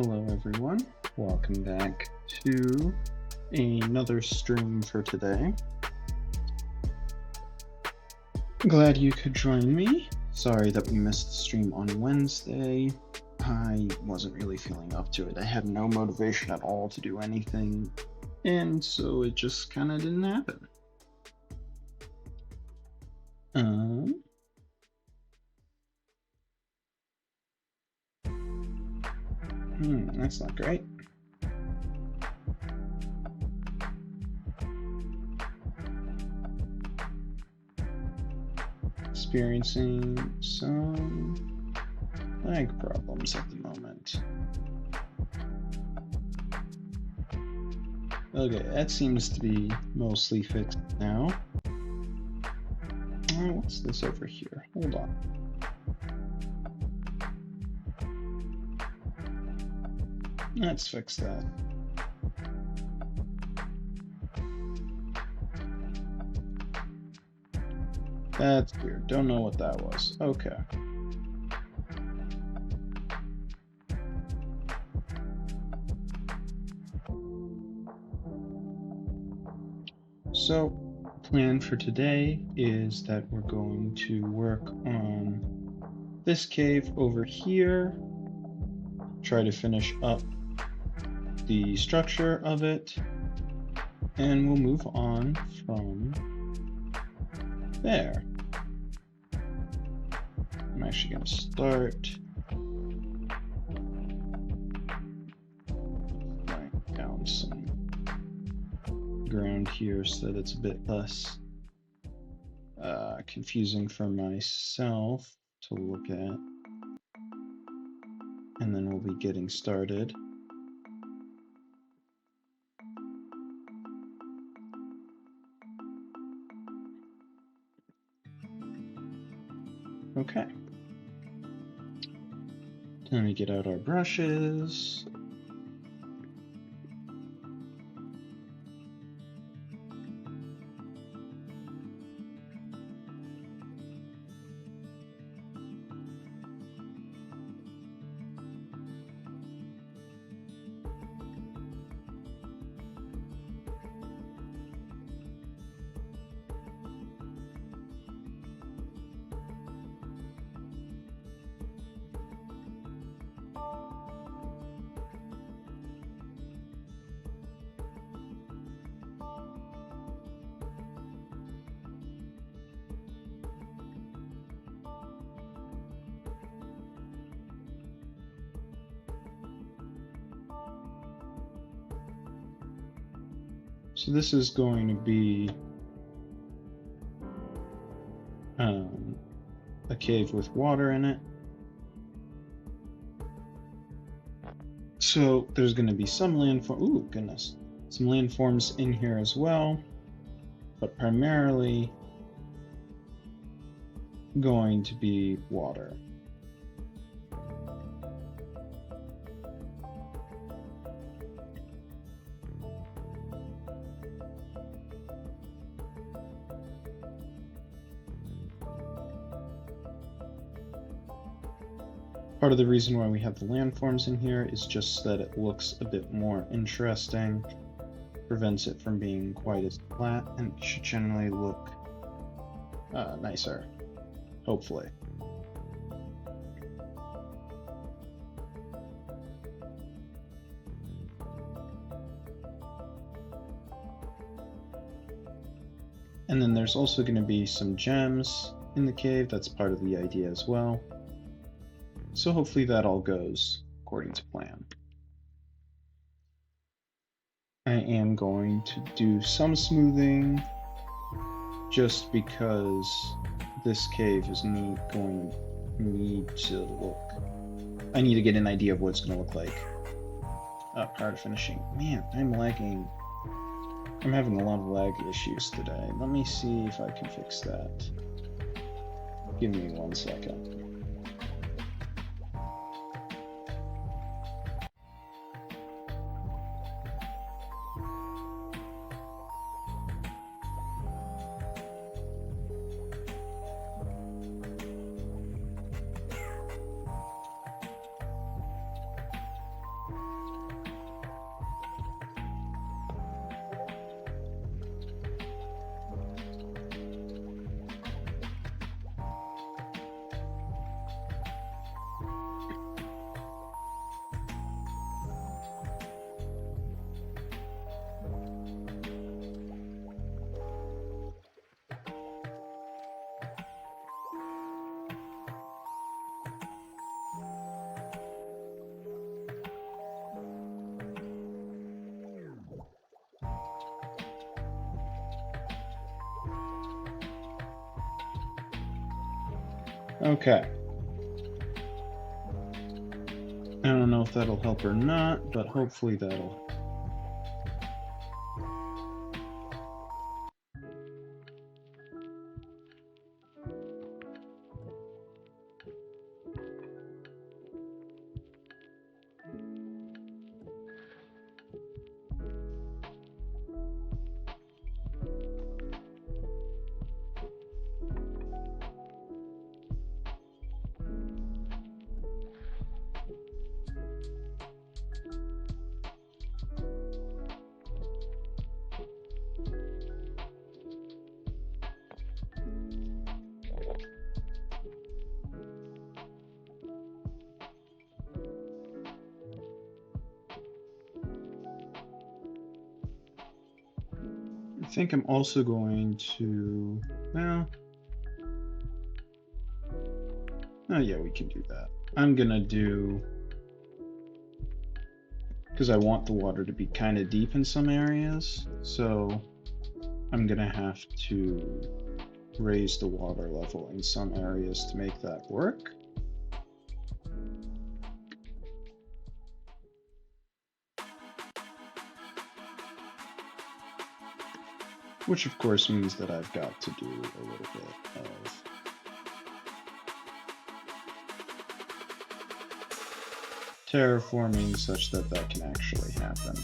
Hello everyone, welcome back to another stream for today. Glad you could join me. Sorry that we missed the stream on Wednesday. I wasn't really feeling up to it. I had no motivation at all to do anything, and so it just kind of didn't happen. That's not great. Experiencing some lag problems at the moment. Okay, that seems to be mostly fixed now. What's this over here? Hold on. Let's fix that. That's weird. Don't know what that was. Okay. So, plan for today is that we're going to work on this cave over here, try to finish up the structure of it, and we'll move on from there. I'm actually going to start laying down some ground here so that it's a bit less confusing for myself to look at. And then we'll be getting started. Okay. Let me get out our brushes. So this is going to be a cave with water in it. So there's going to be some landform. Ooh, goodness. Some landforms in here as well, but primarily going to be water. Part of the reason why we have the landforms in here is just that it looks a bit more interesting, prevents it from being quite as flat, and it should generally look nicer, hopefully. And then there's also going to be some gems in the cave. That's part of the idea as well. So hopefully that all goes according to plan. I am going to do some smoothing just because this cave is going to need to look. I need to get an idea of what it's going to look like prior to finishing. Man, I'm lagging. I'm having a lot of lag issues today. Let me see if I can fix that. Give me 1 second. Okay. I don't know if that'll help or not, but hopefully that'll. I think I'm also going to, well, oh yeah, we can do that. I'm gonna do, because I want the water to be kind of deep in some areas, so I'm gonna have to raise the water level in some areas to make that work. Which of course means that I've got to do a little bit of terraforming such that that can actually happen.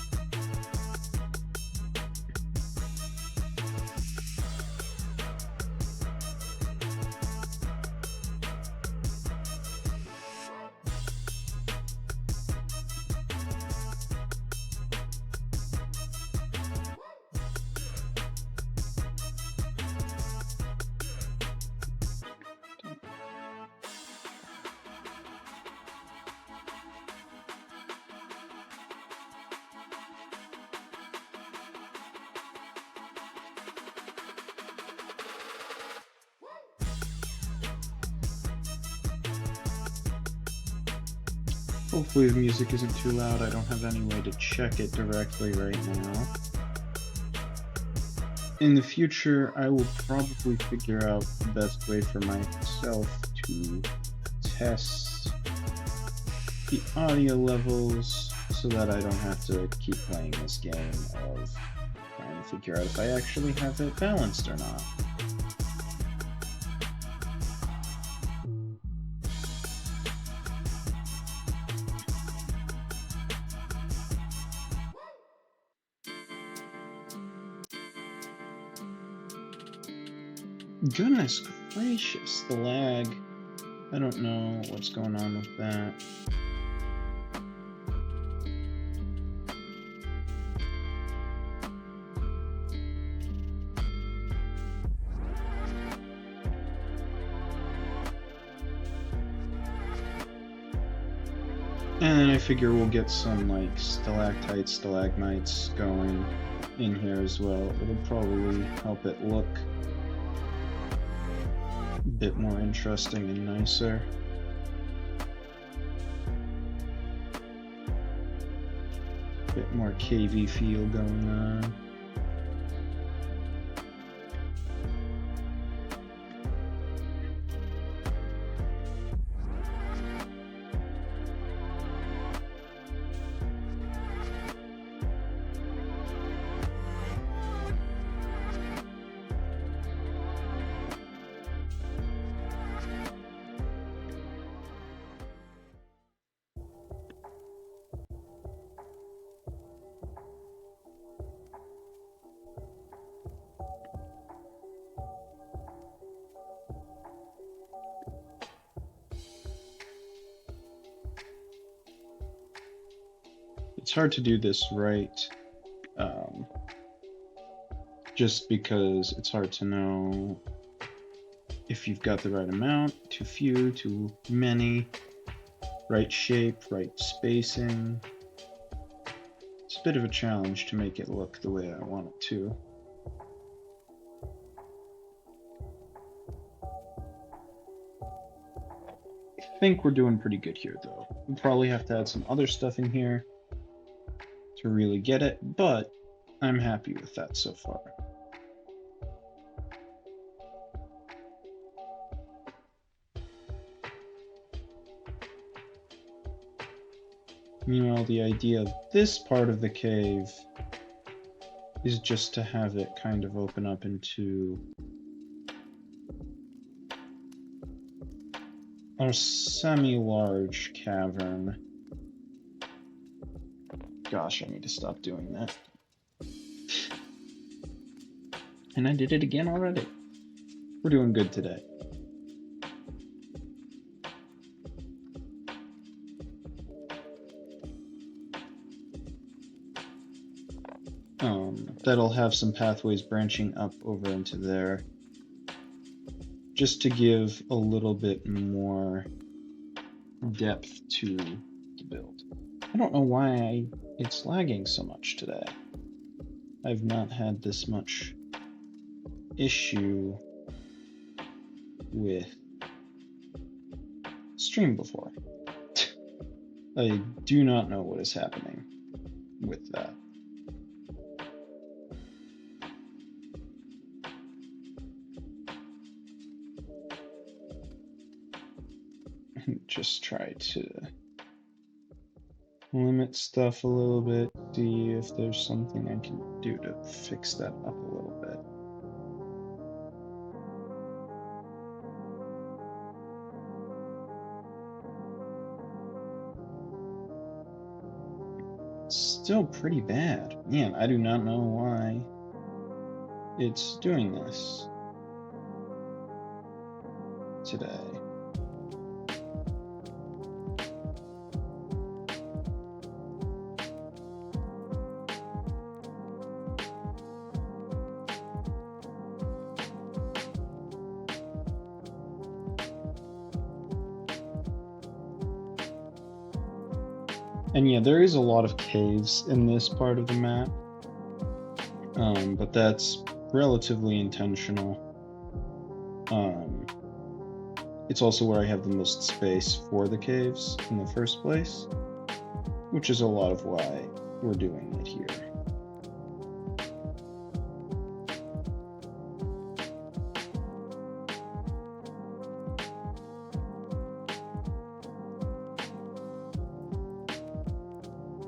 Hopefully the music isn't too loud. I don't have any way to check it directly right now. In the future, I will probably figure out the best way for myself to test the audio levels so that I don't have to keep playing this game of trying to figure out if I actually have it balanced or not. Goodness gracious, the lag. I don't know what's going on with that. And then I figure we'll get some like stalactites, stalagmites going in here as well. It'll probably help it look a bit more interesting and nicer. A bit more cavey feel going on. It's hard to do this right, just because it's hard to know if you've got the right amount, too few, too many, right shape, right spacing. It's a bit of a challenge to make it look the way I want it to. I think we're doing pretty good here though. We'll probably have to add some other stuff in here to really get it, but I'm happy with that so far. Meanwhile, the idea of this part of the cave is just to have it kind of open up into a semi-large cavern. Gosh, I need to stop doing that. And I did it again already. We're doing good today. That'll have some pathways branching up over into there, just to give a little bit more depth to the build. I don't know why it's lagging so much today. I've not had this much issue with stream before. I do not know what is happening with that. Just try to limit stuff a little bit, see if there's something I can do to fix that up a little bit. It's still pretty bad. Man, I do not know why it's doing this today. And yeah, there is a lot of caves in this part of the map, but that's relatively intentional. It's also where I have the most space for the caves in the first place, which is a lot of why we're doing it here.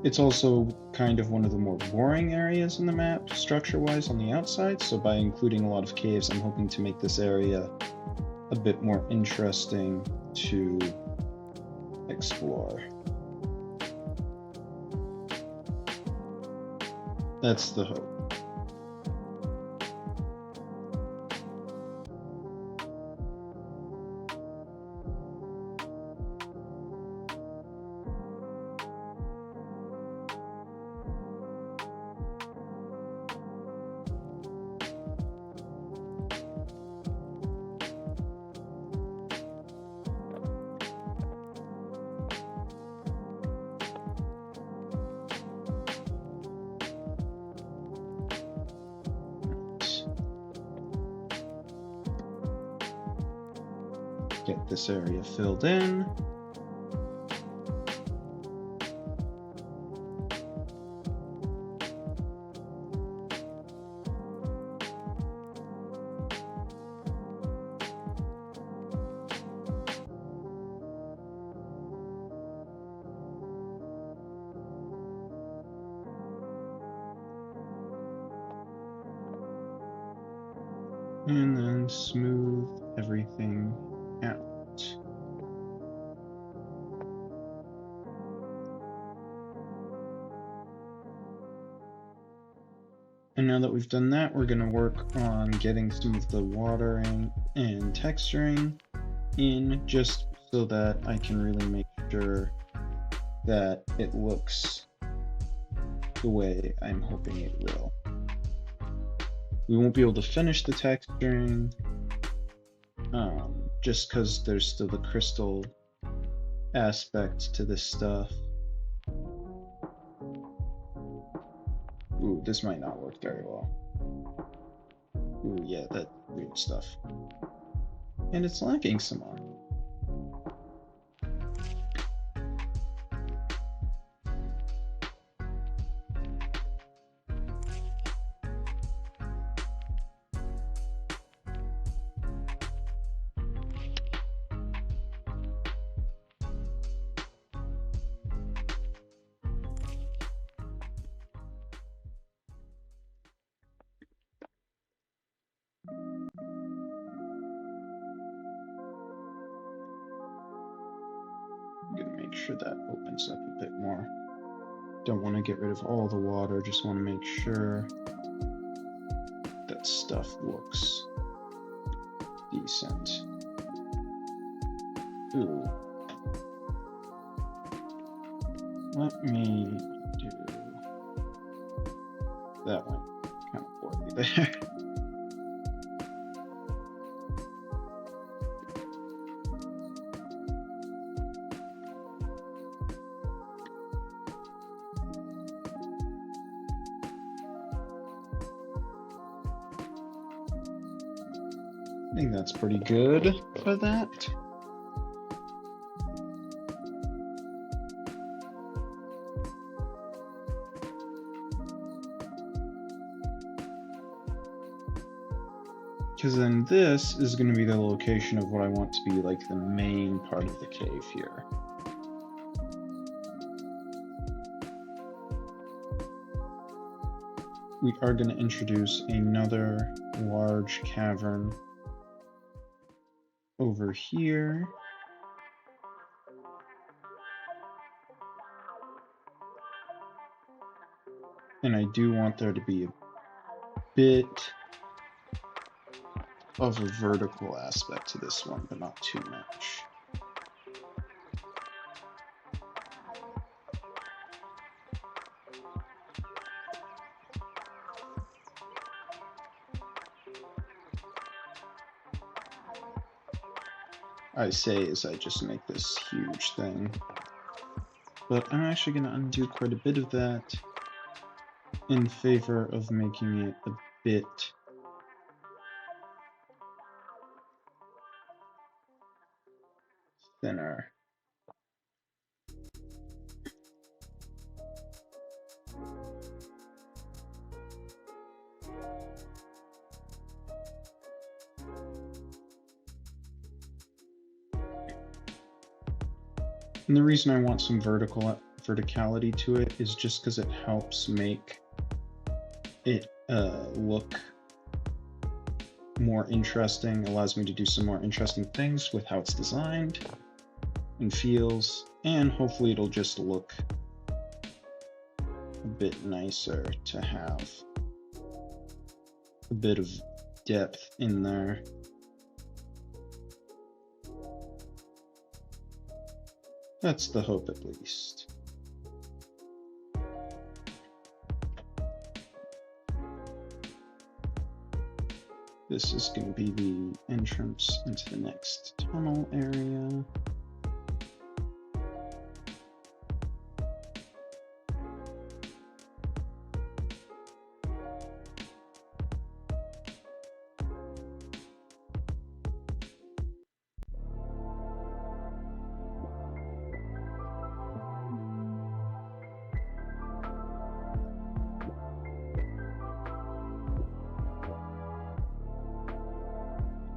It's also kind of one of the more boring areas in the map, structure-wise, on the outside, so by including a lot of caves, I'm hoping to make this area a bit more interesting to explore. That's the hope. Get this area filled in. And then smooth everything out. And now that we've done that, we're going to work on getting some of the watering and texturing in, just so that I can really make sure that it looks the way I'm hoping it will. We won't be able to finish the texturing just because there's still the crystal aspect to this stuff. Ooh, this might not work very well. Ooh, yeah, that weird stuff. And it's lacking some more. sure that opens up a bit more. Don't want to get rid of all the water, just want to make sure that stuff looks decent. Ooh. Let me do... That went kind of poorly there. I think that's pretty good for that. Because then this is going to be the location of what I want to be like the main part of the cave here. We are going to introduce another large cavern over here. And I do want there to be a bit of a vertical aspect to this one, but not too much. I say as I just make this huge thing. But I'm actually going to undo quite a bit of that in favor of making it a bit thinner. And the reason I want some verticality to it is just because it helps make it look more interesting, allows me to do some more interesting things with how it's designed and feels, and hopefully it'll just look a bit nicer to have a bit of depth in there. That's the hope, at least. This is going to be the entrance into the next tunnel area.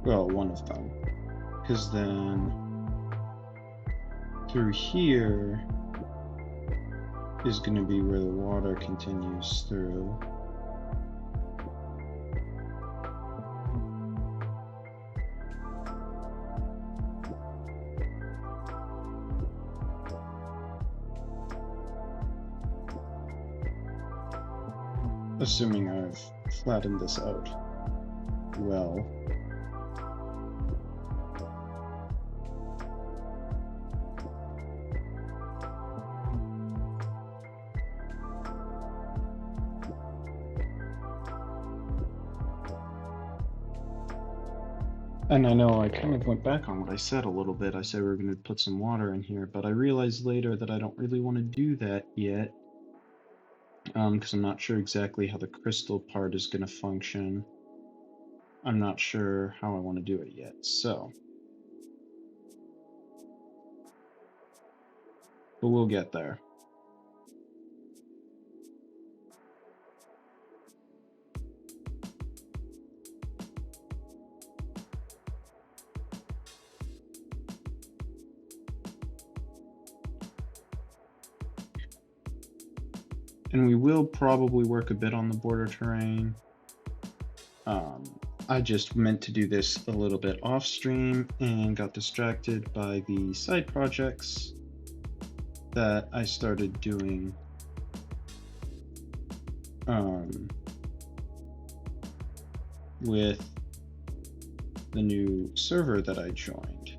Well, one of them. Because then through here is going to be where the water continues through. Assuming I've flattened this out well. And I know I kind of went back on what I said a little bit. I said we were going to put some water in here, but I realized later that I don't really want to do that yet. Because I'm not sure exactly how the crystal part is going to function. I'm not sure how I want to do it yet, so. But we'll get there. And we will probably work a bit on the border terrain. I just meant to do this a little bit off stream and got distracted by the side projects. that I started doing with the new server that I joined.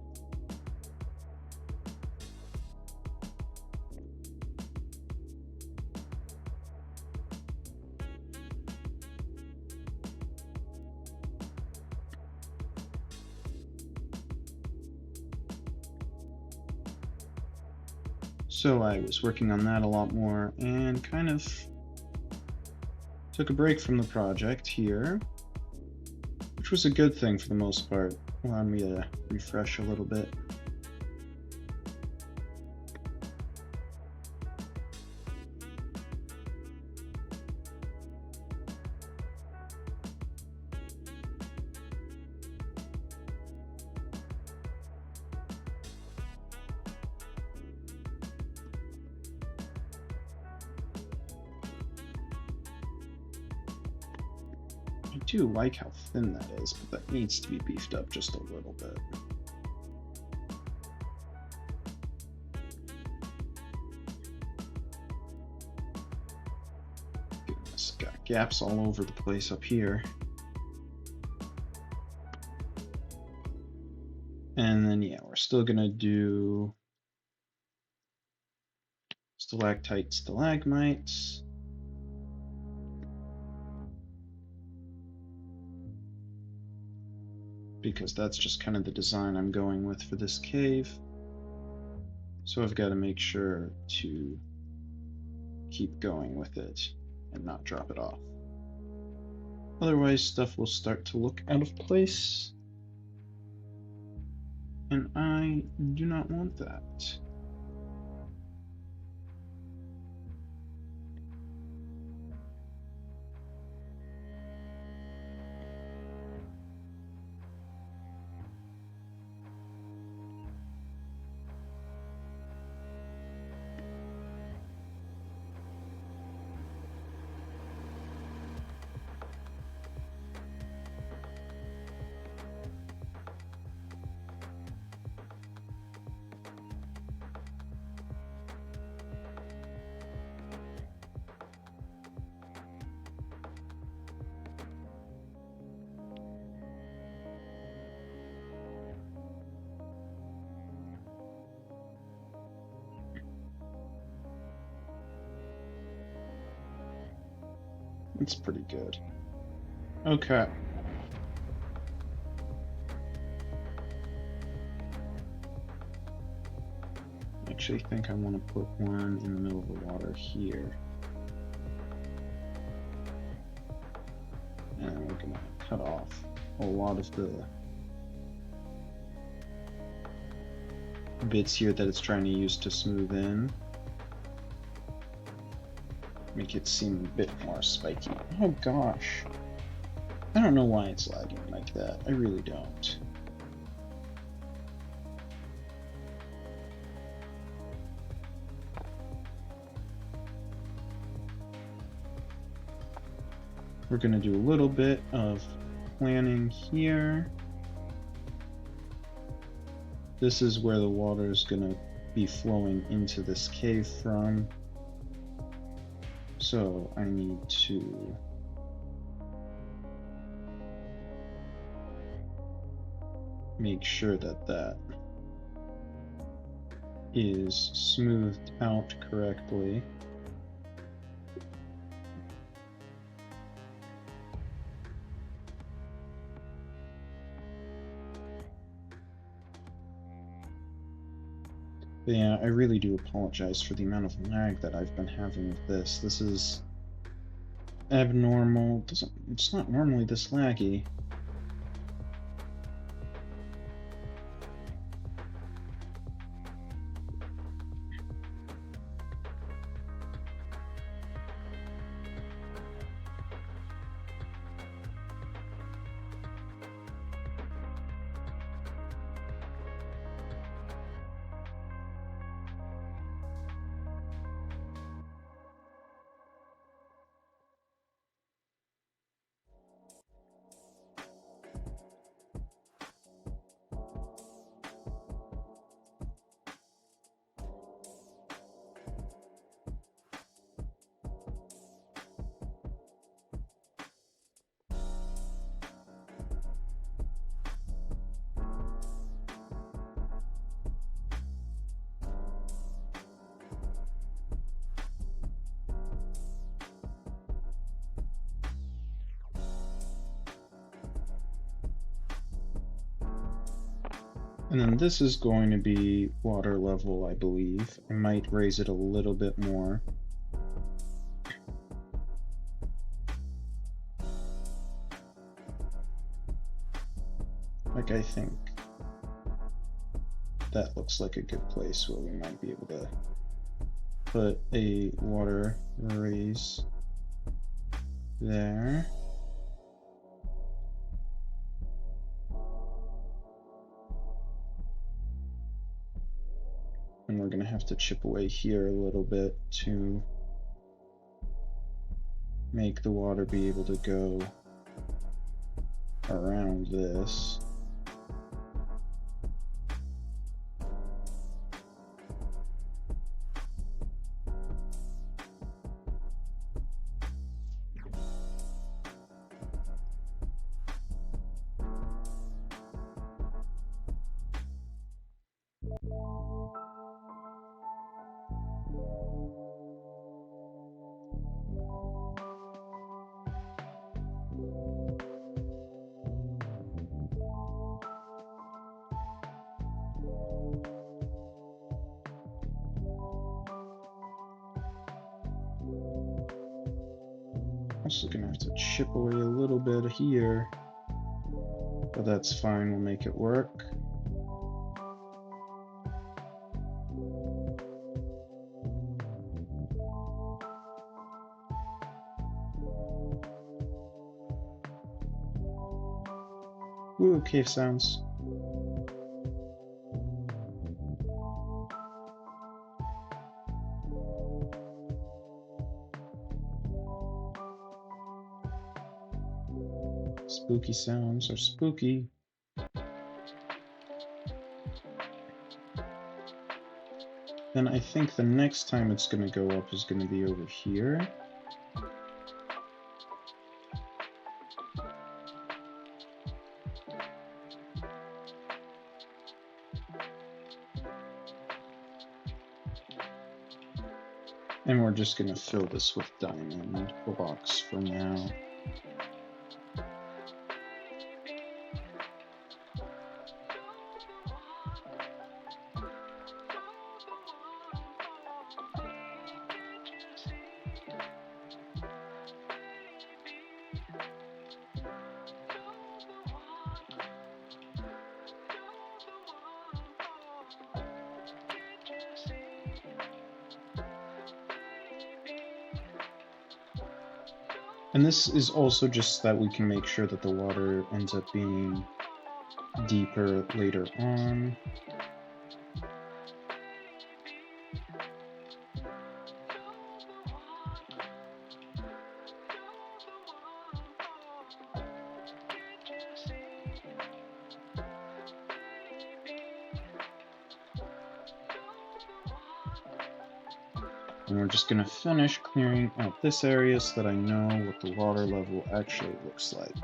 So I was working on that a lot more and kind of took a break from the project here, which was a good thing for the most part. Allowed me to refresh a little bit. I do like how thin that is, but that needs to be beefed up just a little bit. Goodness, got gaps all over the place up here. And then, yeah, we're still gonna do stalactite, stalagmites. Because that's just kind of the design I'm going with for this cave. So I've got to make sure to keep going with it and not drop it off. Otherwise, stuff will start to look out of place. And I do not want that. It's pretty good. Okay. I actually think I want to put one in the middle of the water here. And we're going to cut off a lot of the bits here that it's trying to use to smooth in. Make it seem a bit more spiky. Oh gosh. I don't know why it's lagging like that. I really don't. We're going to do a little bit of planning here. This is where the water is going to be flowing into this cave from. So I need to make sure that that is smoothed out correctly. But yeah, I really do apologize for the amount of lag that I've been having with this. This is abnormal. It's not normally this laggy. And then this is going to be water level, I believe. I might raise it a little bit more. Like, I think that looks like a good place where we might be able to put a water raise there. And we're going to have to chip away here a little bit to make the water be able to go around this. Also gonna have to chip away a little bit here, but that's fine, we'll make it work. Ooh, cave sounds. Spooky sounds are spooky. Then I think the next time it's going to go up is going to be over here. And we're just going to fill this with diamond blocks for now. And this is also just so that we can make sure that the water ends up being deeper later on. And we're just going to finish clearing out this area so that I know what the water level actually looks like.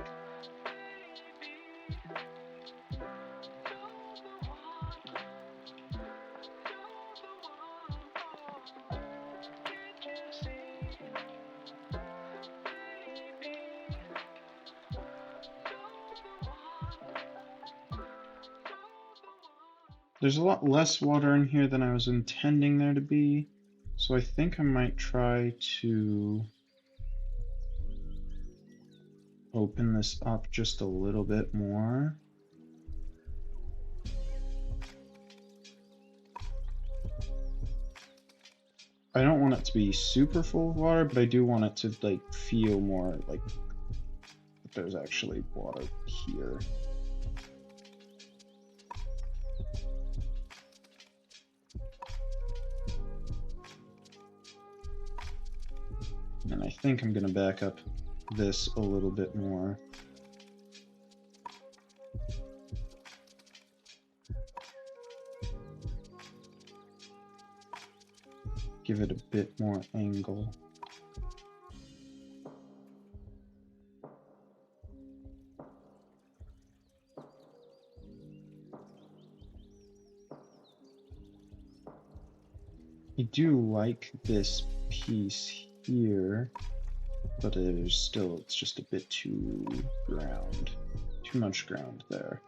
There's a lot less water in here than I was intending there to be. So I think I might try to open this up just a little bit more. I don't want it to be super full of water, but I do want it to like feel more like that there's actually water here. And I think I'm going to back up this a little bit more. Give it a bit more angle. I do like this piece here, but it's just a bit too much ground there.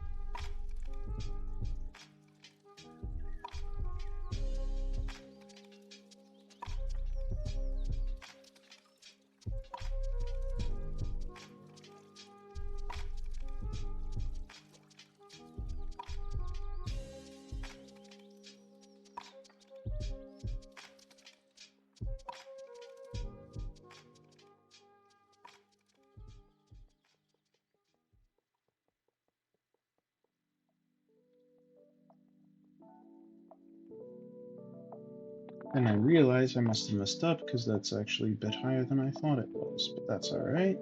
And I realize I must have messed up because that's actually a bit higher than I thought it was, but that's all right.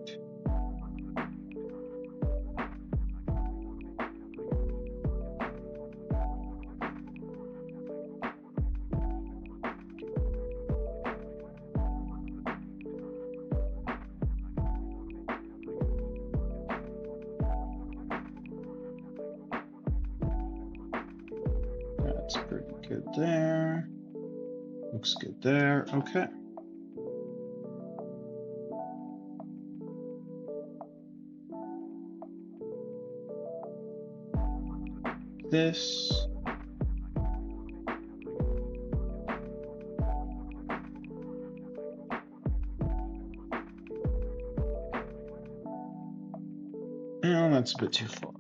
That's pretty good there. Looks good there. Okay. This. No, that's a bit too far.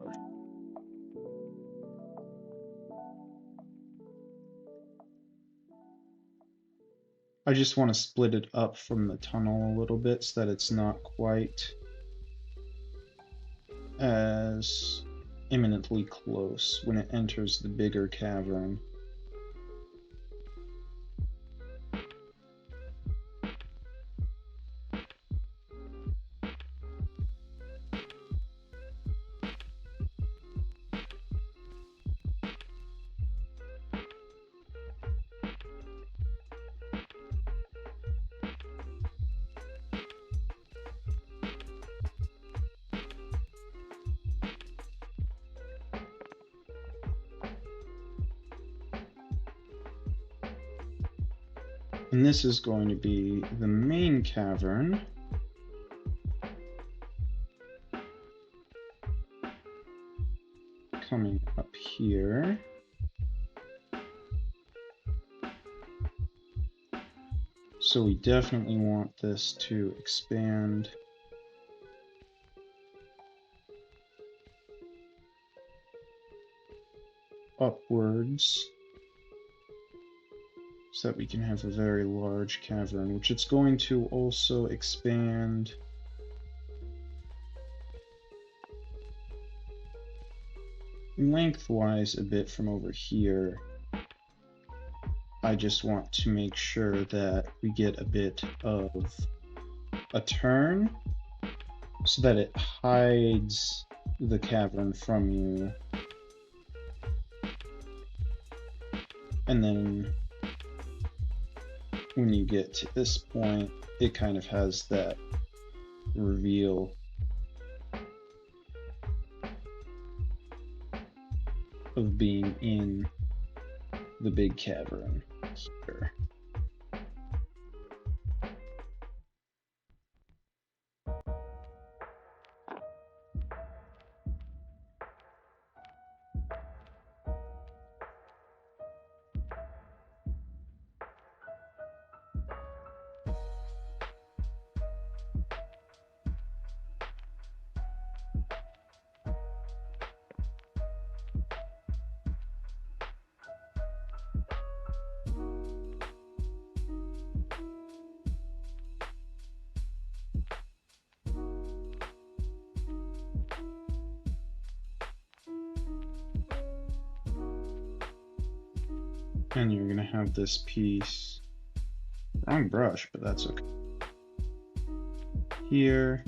I just want to split it up from the tunnel a little bit so that it's not quite as imminently close when it enters the bigger cavern. And this is going to be the main cavern. Coming up here. So we definitely want this to expand upwards so that we can have a very large cavern, which it's going to also expand lengthwise a bit from over here. I just want to make sure that we get a bit of a turn so that it hides the cavern from you. And then when you get to this point, it kind of has that reveal of being in the big cavern here. And you're gonna have this piece, wrong brush, but that's okay. Here,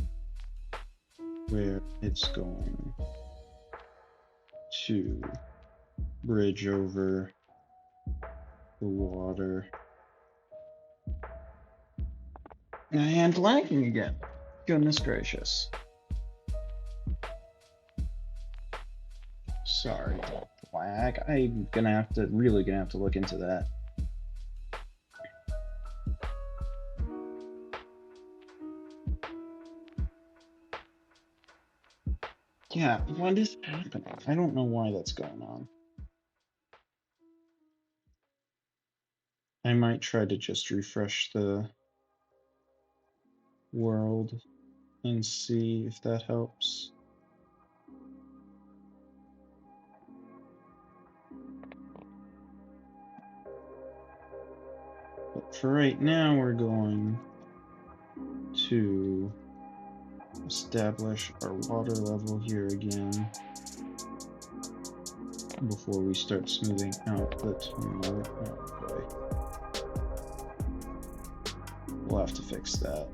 where it's going to bridge over the water. And lagging again. Goodness gracious. Sorry about the lag. I'm really gonna have to look into that. Yeah, what is happening? I don't know why that's going on. I might try to just refresh the world and see if that helps. But for right now, we're going to establish our water level here again before we start smoothing out the tunnel. Okay. we'll have to fix that.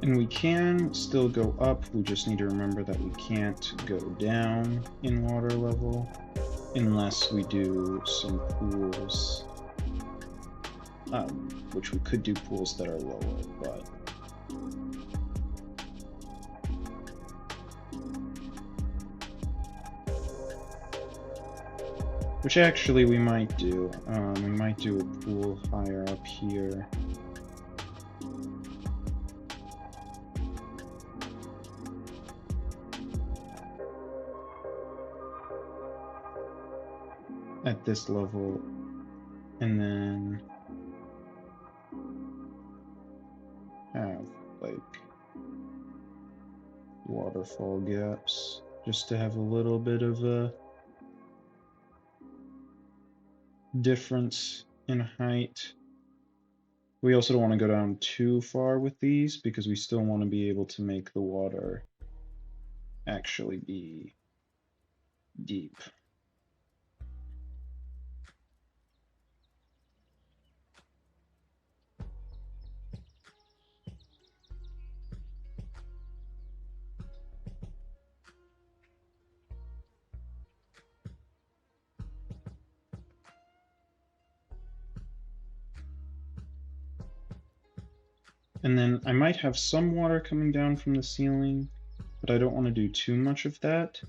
And we can still go up, we just need to remember that we can't go down in water level unless we do some pools, which we could do pools that are lower, but which actually we might do. We might do a pool higher up here. At this level, and then have like waterfall gaps just to have a little bit of a difference in height. We also don't want to go down too far with these because we still want to be able to make the water actually be deep. And then I might have some water coming down from the ceiling, but I don't want to do too much of that.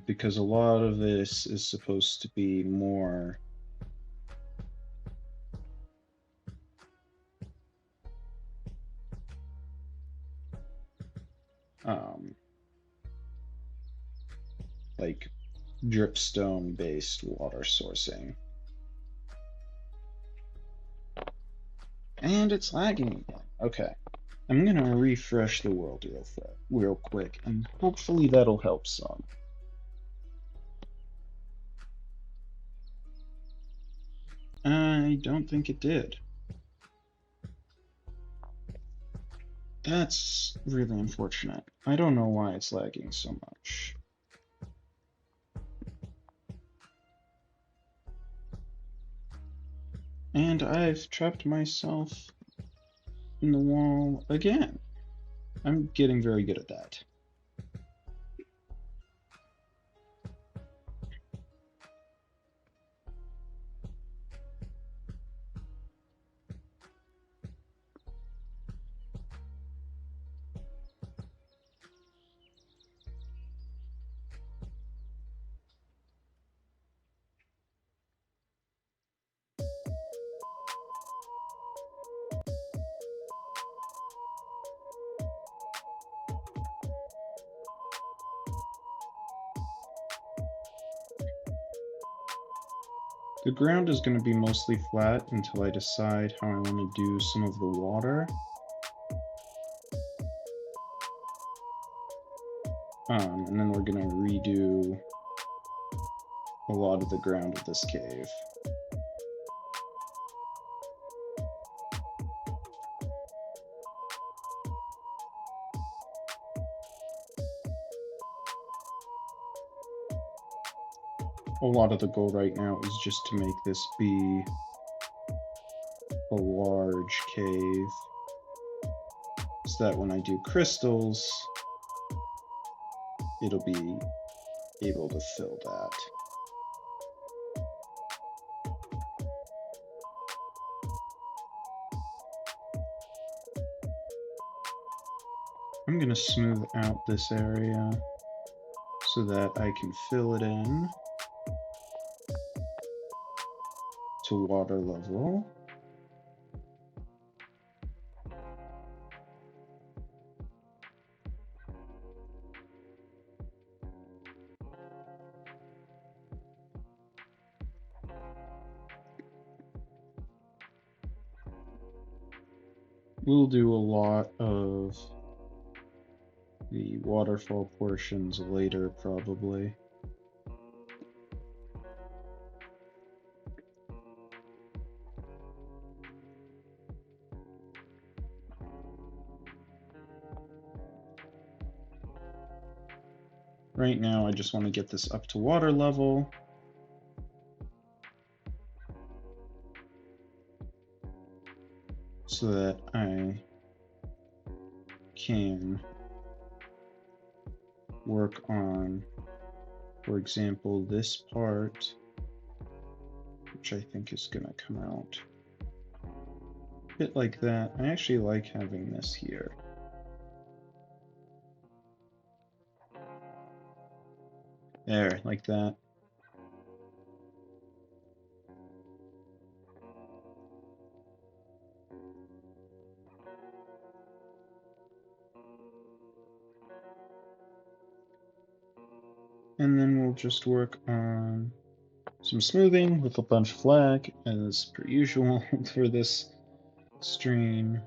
Because a lot of this is supposed to be more like dripstone based water sourcing. And it's lagging again. Okay. I'm gonna refresh the world real quick, and hopefully that'll help some. I don't think it did. That's really unfortunate. I don't know why it's lagging so much. And I've trapped myself in the wall again. I'm getting very good at that. The ground is going to be mostly flat until I decide how I want to do some of the water. And then we're going to redo a lot of the ground of this cave. A lot of the goal right now is just to make this be a large cave, so that when I do crystals, it'll be able to fill that. I'm going to smooth out this area so that I can fill it in to water level. We'll do a lot of the waterfall portions later, probably. Right now, I just want to get this up to water level. So that I can work on, for example, this part, which I think is going to come out a bit like that. I actually like having this here. There, like that. And then we'll just work on some smoothing with a bunch of flag, as per usual for this stream.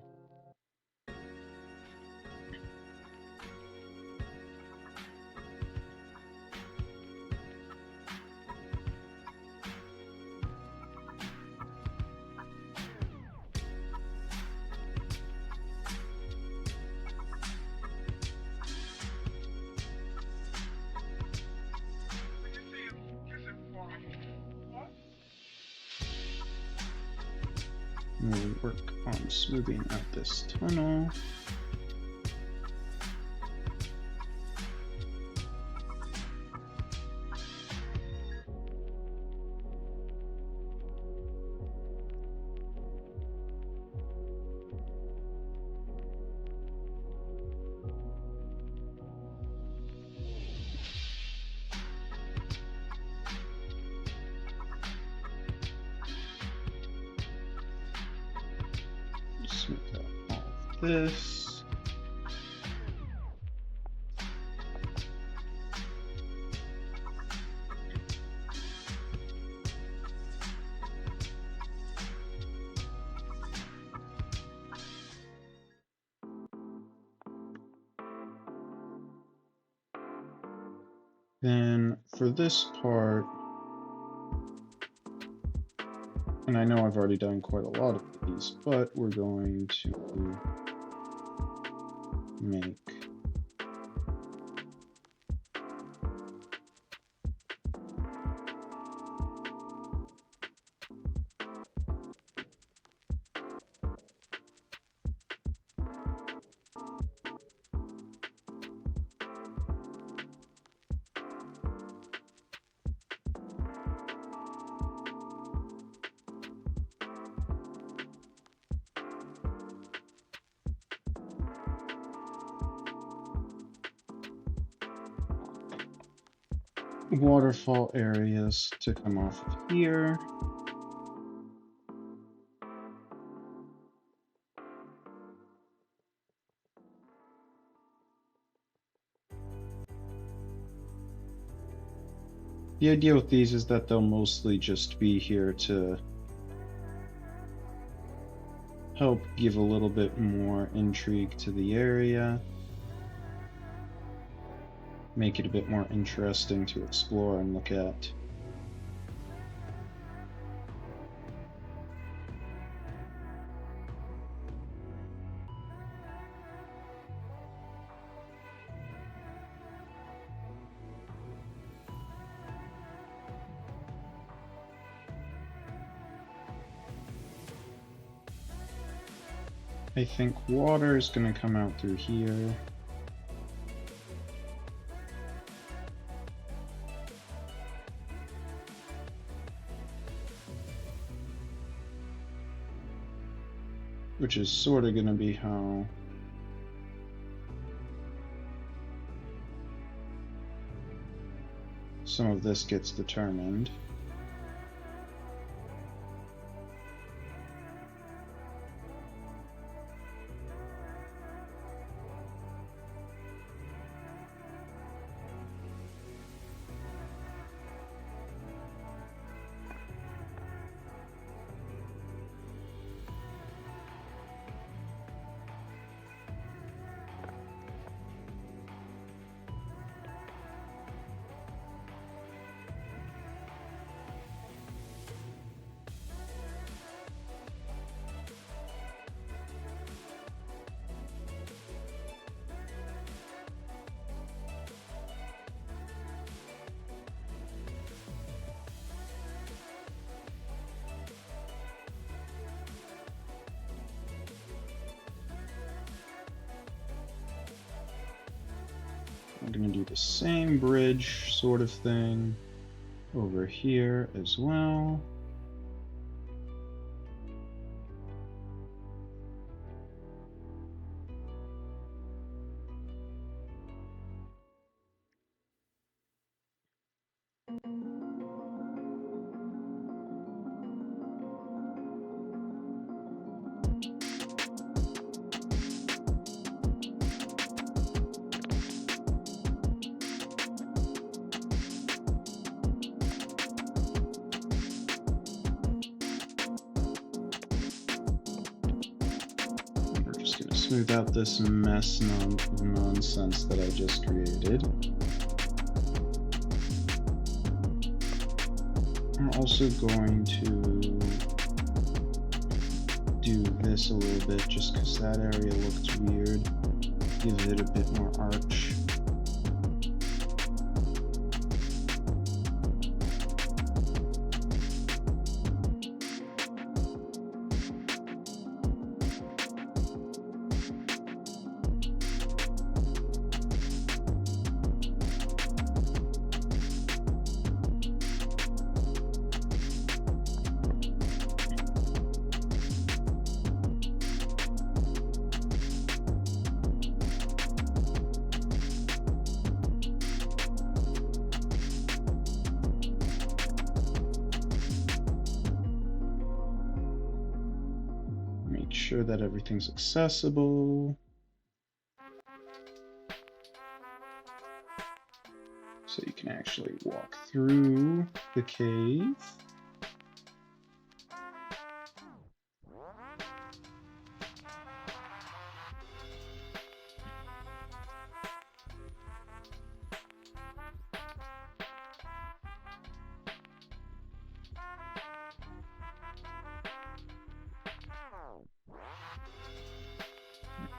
We'll work on smoothing out this tunnel. Smooth out all of this. Then for this part, and I know I've already done quite a lot of these, but we're going to make waterfall areas to come off of here. The idea with these is that they'll mostly just be here to help give a little bit more intrigue to the area, make it a bit more interesting to explore and look at. I think water is going to come out through here. which is sort of going to be how some of this gets determined. I'm going to do the same bridge sort of thing over here as well. Smooth out this mess of nonsense that I just created. I'm also going to do this a little bit just because that area looks weird. Give it a bit more arch. Sure that everything's accessible. So you can actually walk through the cave.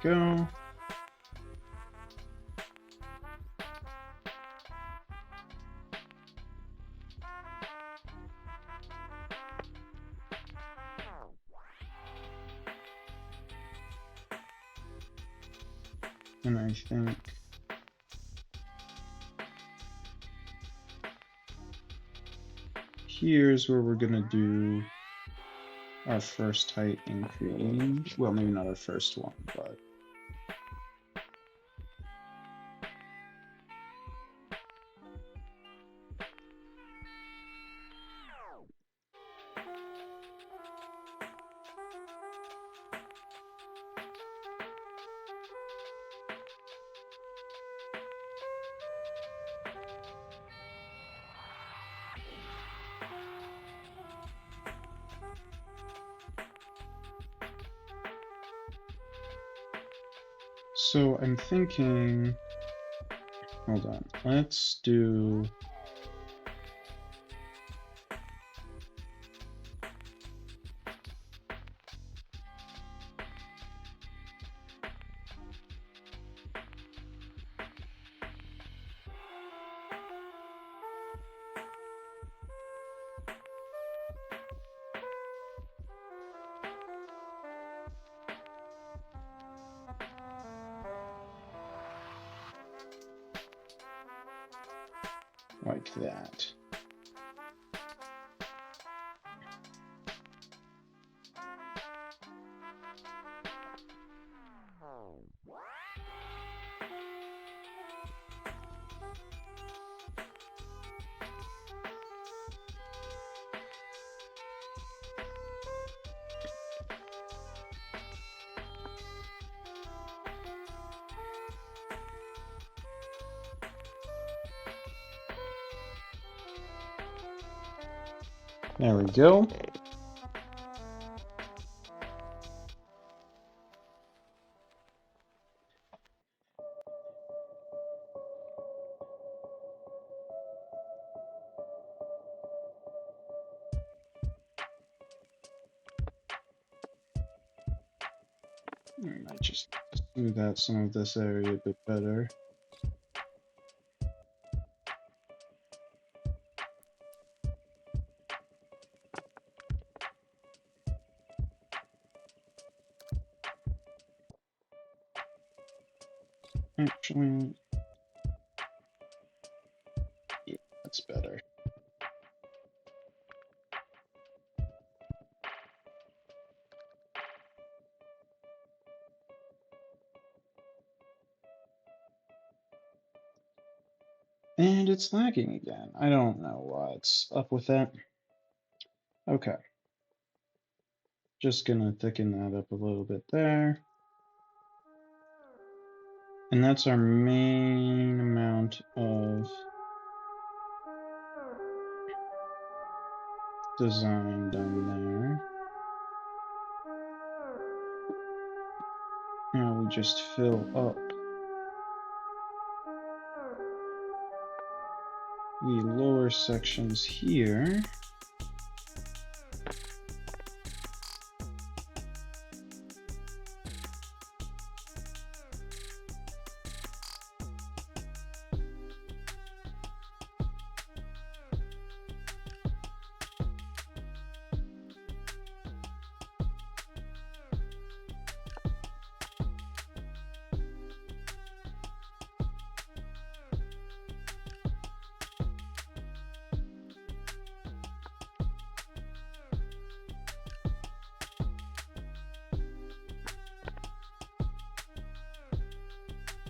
Go. And I think here's where we're gonna do our first height increase. Well, maybe not our first one, but so I'm thinking, hold on, let's do like that. There we go. I might just smooth out some of this area a bit better. Actually, yeah, that's better. And it's lagging again. I don't know what's up with that. Okay. Just gonna thicken that up a little bit there. And that's our main amount of design done there. Now we just fill up the lower sections here.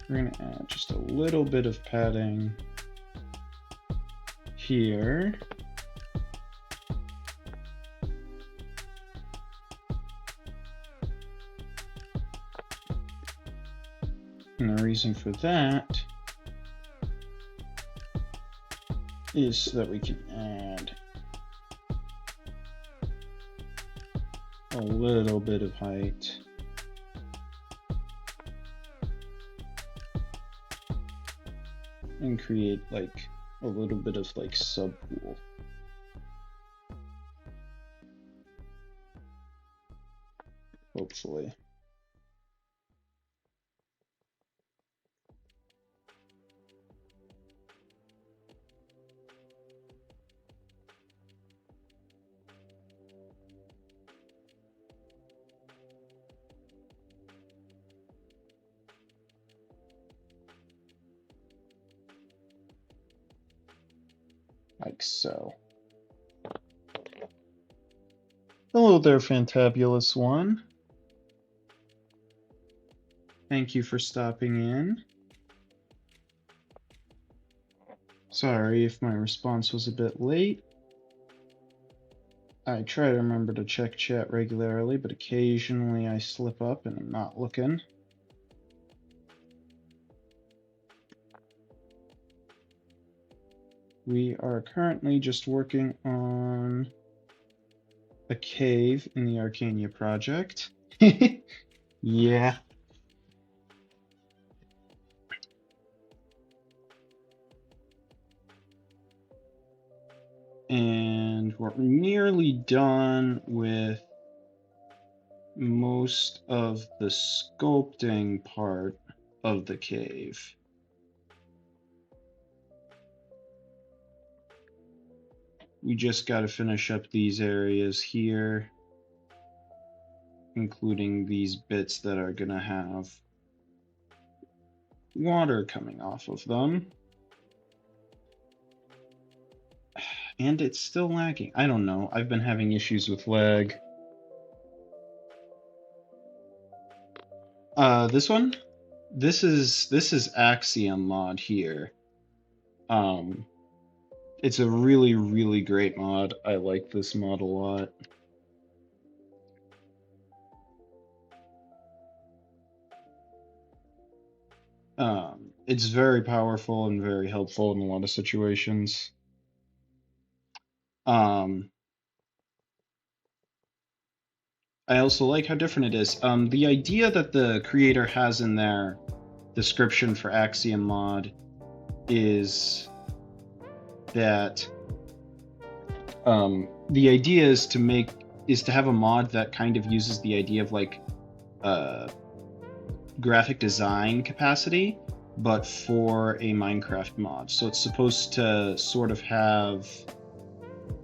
We're going to add just a little bit of padding here. And the reason for that is so that we can add a little bit of height. And create like a little bit of like subpool. Hopefully. Like so. Hello there, fantabulous one. Thank you for stopping in. Sorry if my response was a bit late. I try to remember to check chat regularly, but occasionally I slip up and I'm not looking. We are currently just working on a cave in the Arcania project. Yeah. And we're nearly done with most of the sculpting part of the cave. We just got to finish up these areas here, including these bits that are going to have water coming off of them. And it's still lagging. I don't know. I've been having issues with lag. This one? This is Axiom mod here. It's a really, really great mod. I like this mod a lot. It's very powerful and very helpful in a lot of situations. I also like how different it is. The idea that the creator has in their description for Axiom mod is that the idea is to have a mod that kind of uses the idea of like graphic design capacity, but for a Minecraft mod. So it's supposed to sort of have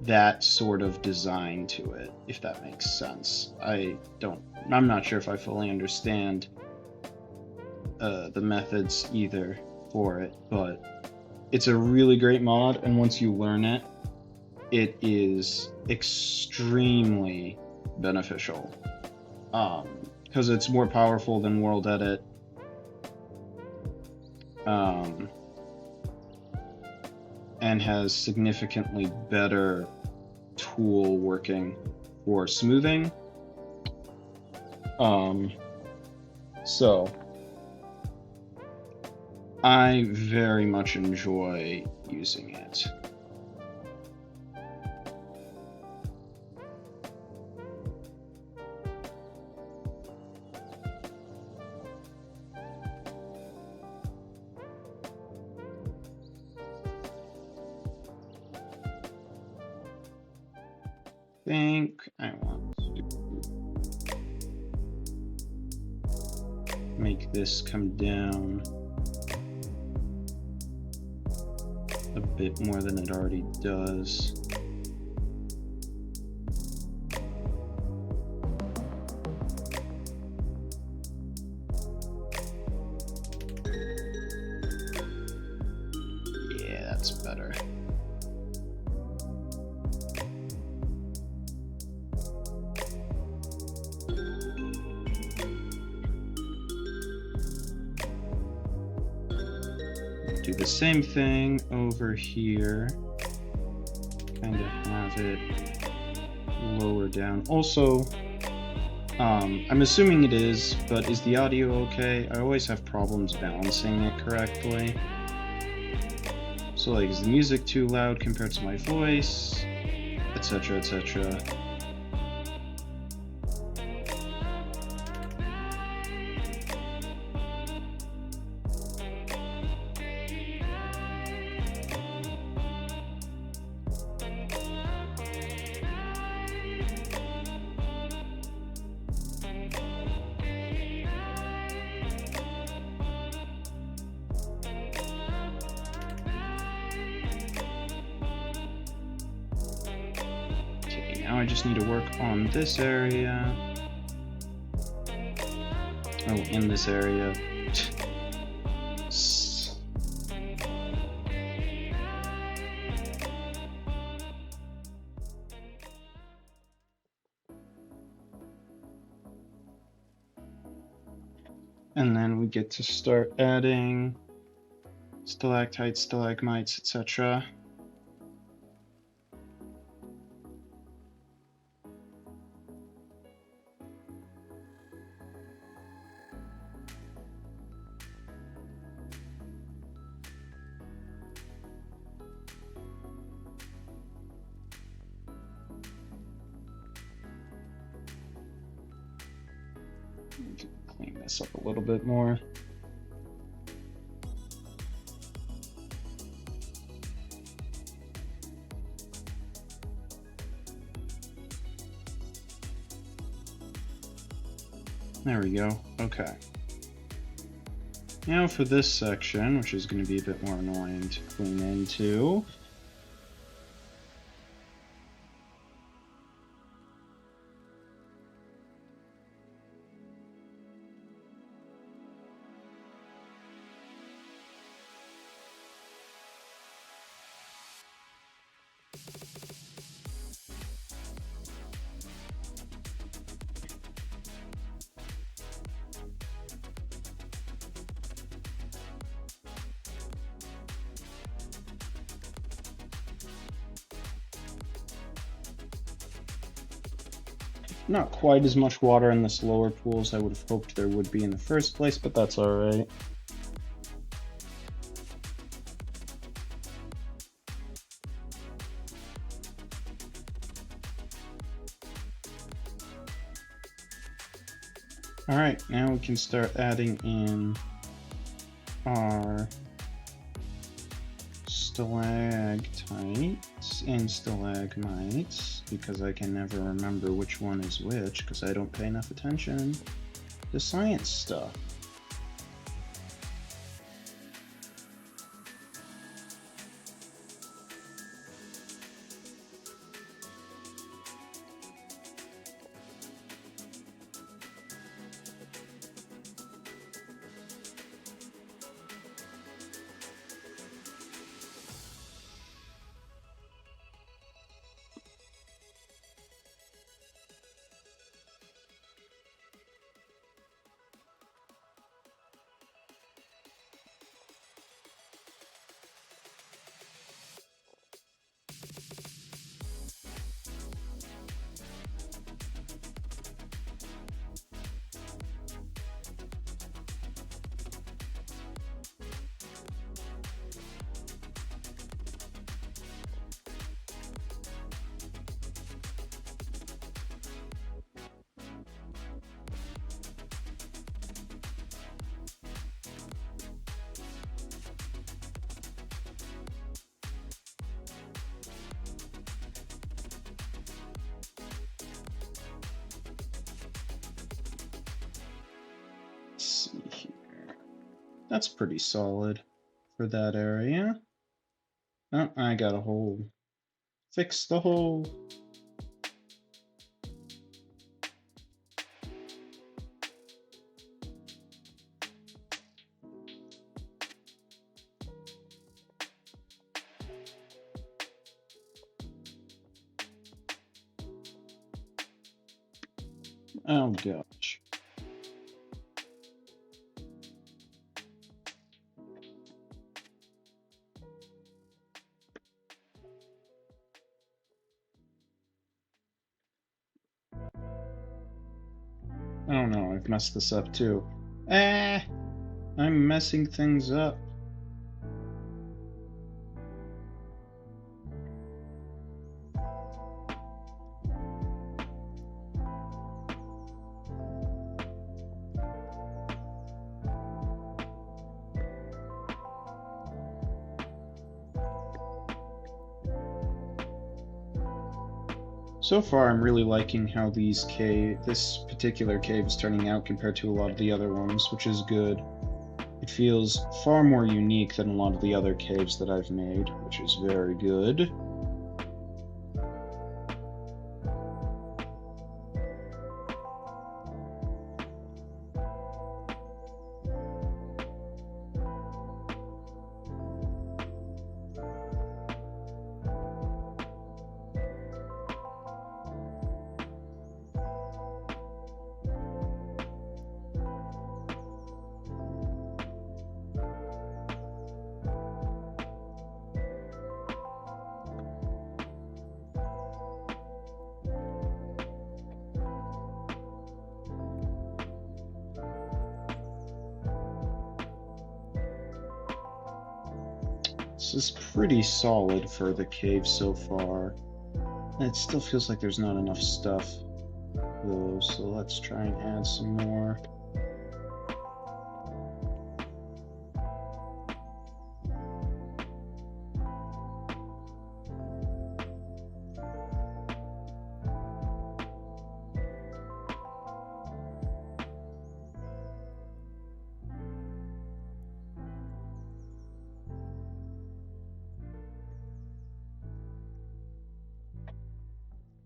that sort of design to it, if that makes sense. I'm not sure if I fully understand the methods either for it, but it's a really great mod, and once you learn it, it is extremely beneficial. Because it's more powerful than World Edit. And has significantly better tool working for smoothing. So I very much enjoy using it. I think I want to make this come down a bit more than it already does. Yeah, that's better. Do the same thing over here. Kind of have it lower down. Also, I'm assuming it is, but is the audio okay? I always have problems balancing it correctly. So like, is the music too loud compared to my voice? Etc, etc. Now I just need to work on this area. Oh, in this area. And then we get to start adding stalactites, stalagmites, etc. Clean this up a little bit more. There we go. Okay. Now for this section, which is going to be a bit more annoying to clean into. Not quite as much water in this lower pool as I would have hoped there would be in the first place, but that's alright. Alright, now we can start adding in our stalactites and stalagmites, because I can never remember which one is which, because I don't pay enough attention to science stuff. Let's see here. That's pretty solid for that area. Oh, I got a hole. Fix the hole. Oh gosh. Oh no, I've messed this up too. Ah! I'm messing things up. So far, I'm really liking how this particular cave is turning out compared to a lot of the other ones, which is good. It feels far more unique than a lot of the other caves that I've made, which is very good. This is pretty solid for the cave so far. It still feels like there's not enough stuff, though, so let's try and add some more.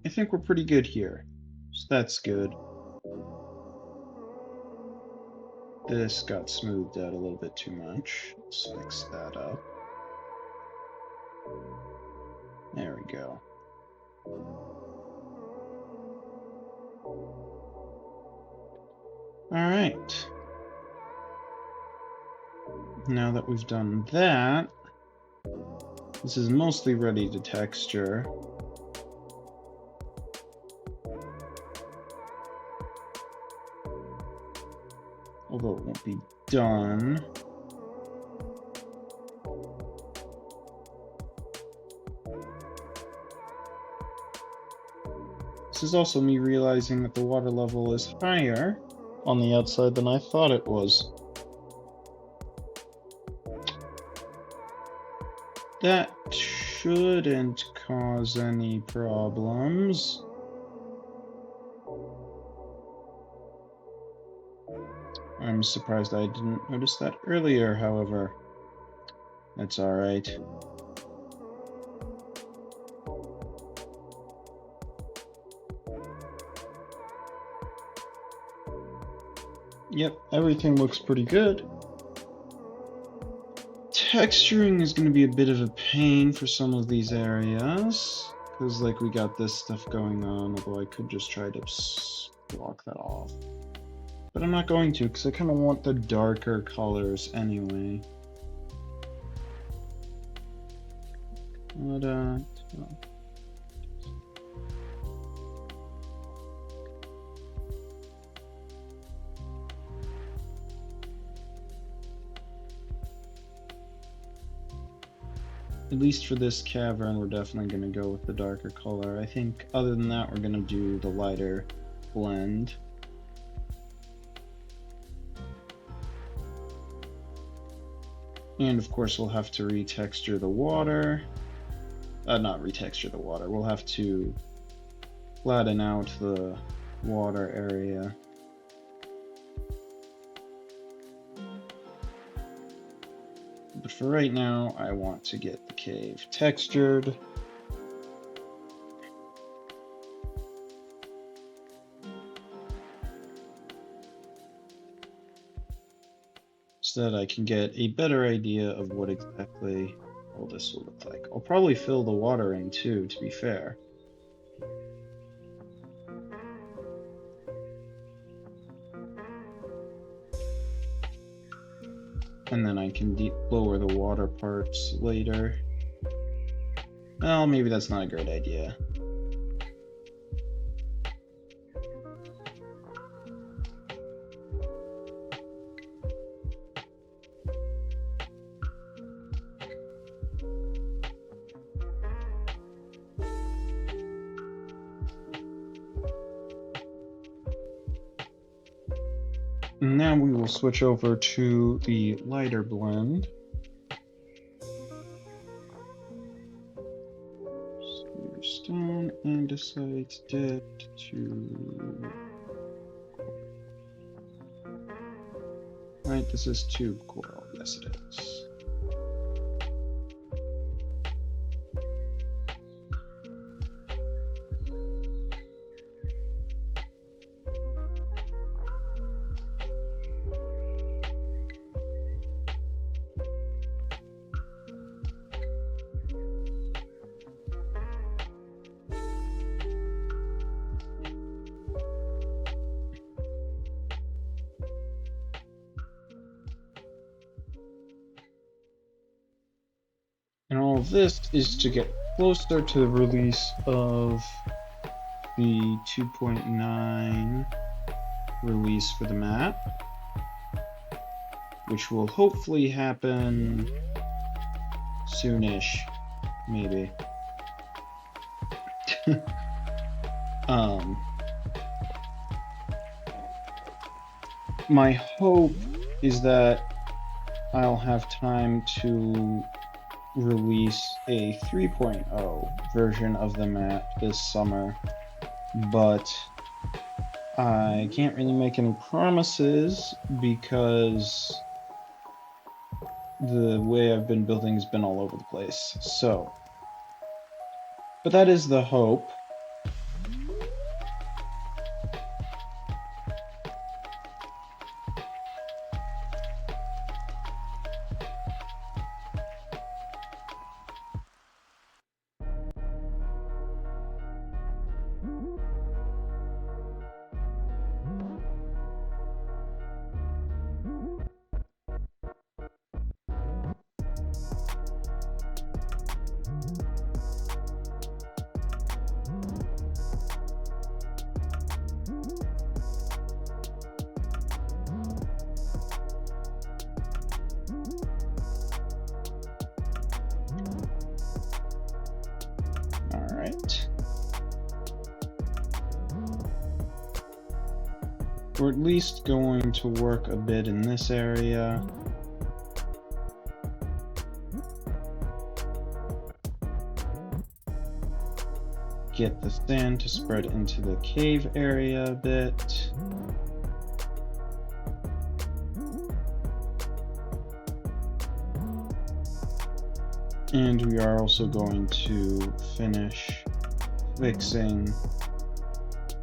I think we're pretty good here, so that's good. This got smoothed out a little bit too much. Let's fix that up. There we go. Alright. Now that we've done that, this is mostly ready to texture. Although it won't be done. This is also me realizing that the water level is higher on the outside than I thought it was. That shouldn't cause any problems. I'm surprised I didn't notice that earlier, however. That's alright. Yep, everything looks pretty good. Texturing is going to be a bit of a pain for some of these areas, because like we got this stuff going on, although I could just try to block that off. But I'm not going to, because I kind of want the darker colors anyway. But, at least for this cavern, we're definitely going to go with the darker color. I think other than that, we're going to do the lighter blend. And of course, we'll have to retexture the water. Not retexture the water. We'll have to flatten out the water area. But for right now, I want to get the cave textured. So that I can get a better idea of what exactly all this will look like. I'll probably fill the water in too, to be fair. And then I can lower the water parts later. Well, maybe that's not a great idea. Now we will switch over to the lighter blend. Stone, andesite, dipped to... Right, this is tube coral. Yes, it is. And all of this is to get closer to the release of the 2.9 release for the map, which will hopefully happen soonish, maybe. My hope is that I'll have time to release a 3.0 version of the map this summer, but I can't really make any promises because the way I've been building has been all over the place. So, but that is the hope. We're at least going to work a bit in this area. Get the sand to spread into the cave area a bit. And we are also going to finish fixing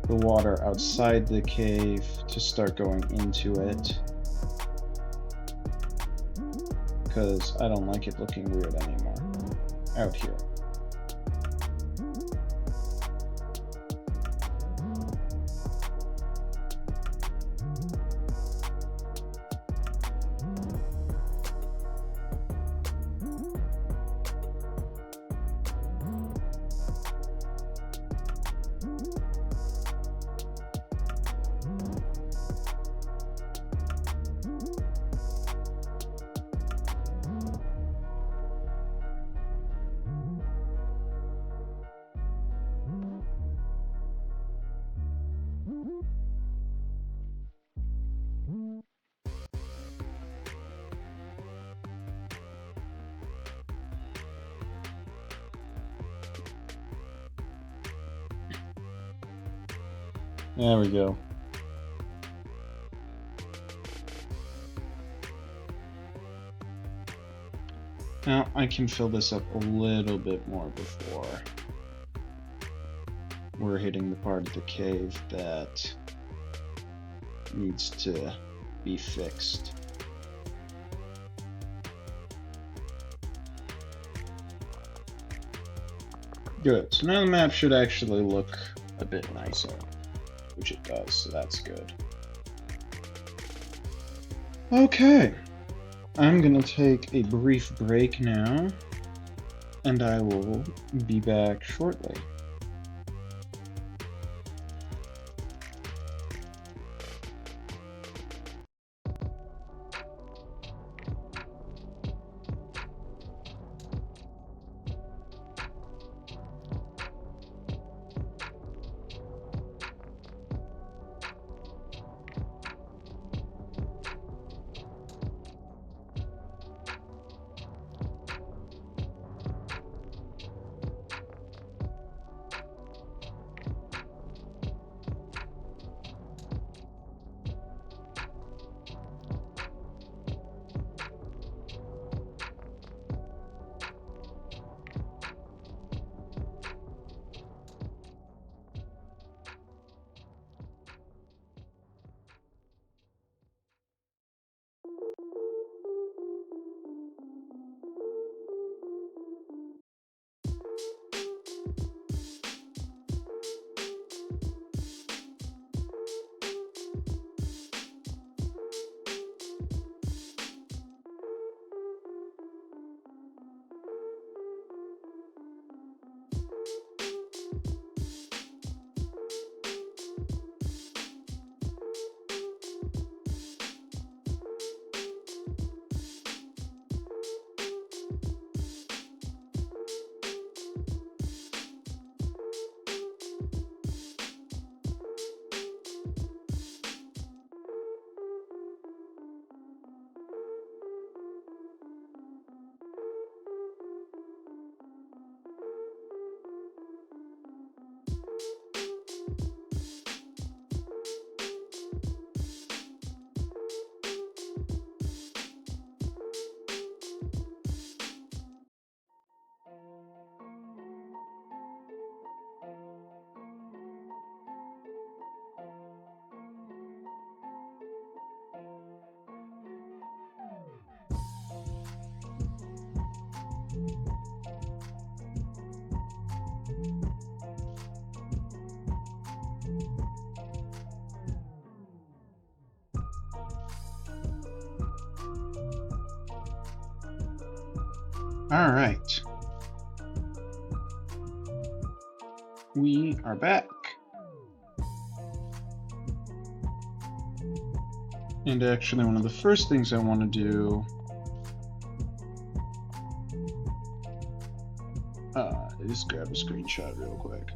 the water outside the cave to start going into it, because I don't like it looking weird anymore out here. There we go. Now I can fill this up a little bit more before we're hitting the part of the cave that needs to be fixed. Good, so now the map should actually look a bit nicer, which it does, so that's good. Okay, I'm gonna take a brief break now, and I will be back shortly. All right. We are back. And actually, one of the first things I want to do is grab a screenshot real quick.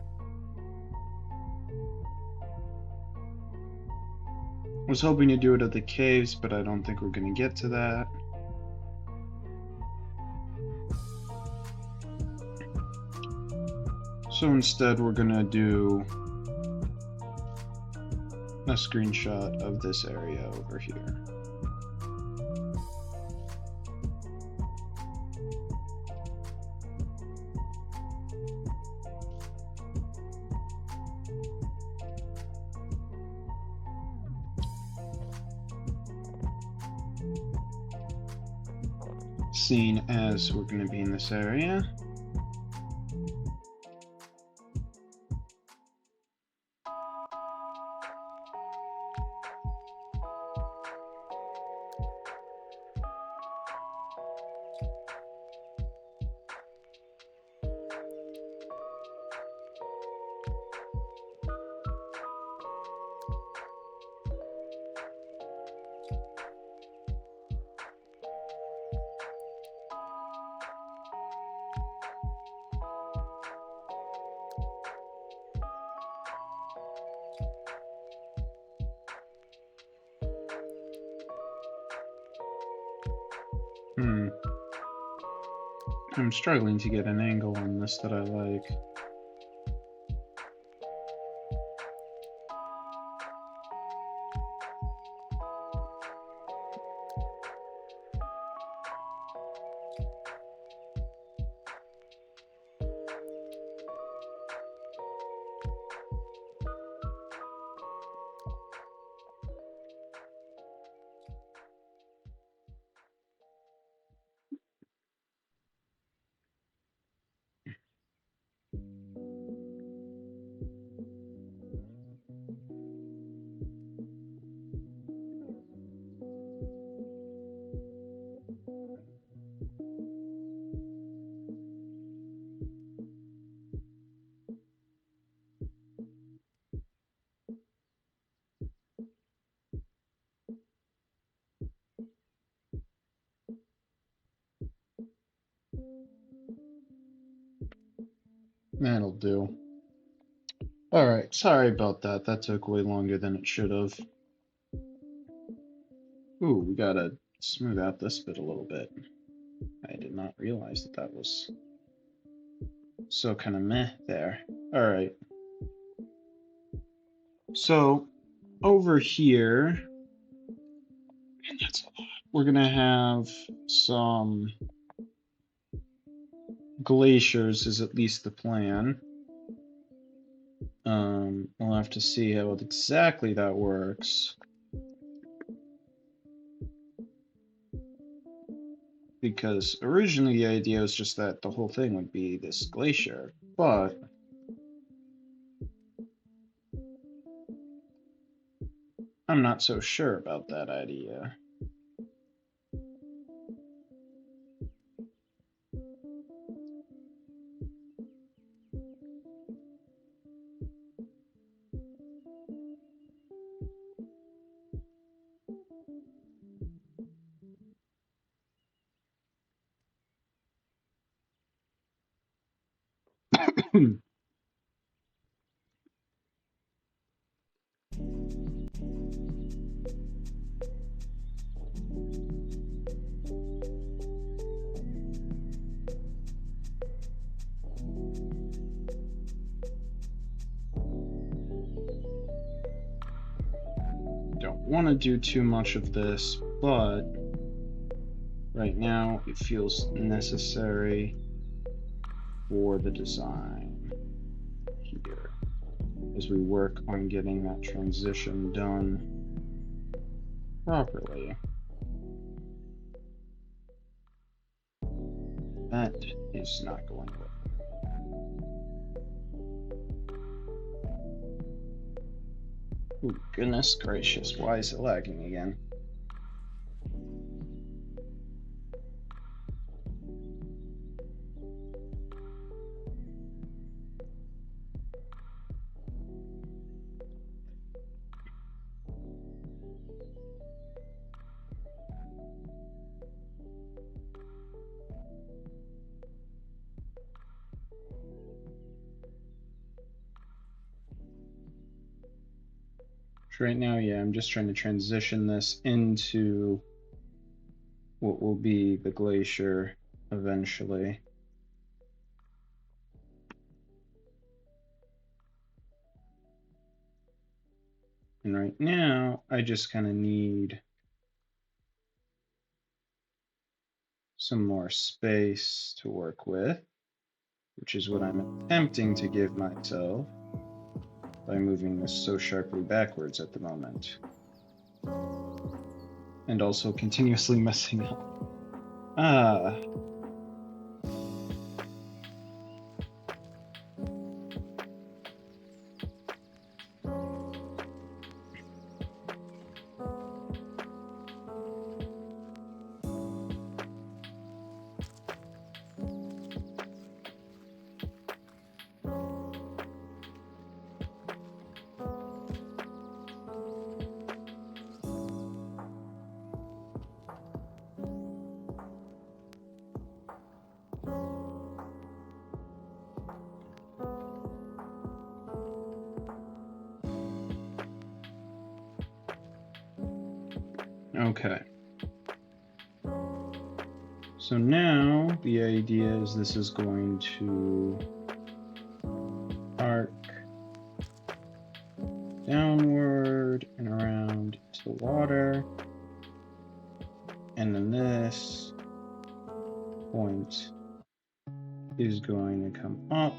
Was hoping to do it at the caves, but I don't think we're going to get to that. So instead we're going to do a screenshot of this area over here. Seeing as we're going to be in this area. I'm struggling to get an angle on this that I like. That'll do. Alright, sorry about that. That took way longer than it should have. Ooh, we gotta smooth out this bit a little bit. I did not realize that that was so kind of meh there. Alright. So, over here, and that's a lot, we're gonna have some glaciers, is at least the plan. We'll have to see how exactly that works. Because originally the idea was just that the whole thing would be this glacier, but I'm not so sure about that idea. Don't want to do too much of this, but right now it feels necessary for the design here as we work on getting that transition done properly. That is not going well. Oh, goodness gracious, why is it lagging again? For right now, yeah, I'm just trying to transition this into what will be the glacier eventually. And right now, I just kind of need some more space to work with, which is what I'm attempting to give myself by moving this so sharply backwards at the moment. And also continuously messing up. Okay. So now the idea is this is going to arc downward and around to the water. And then this point is going to come up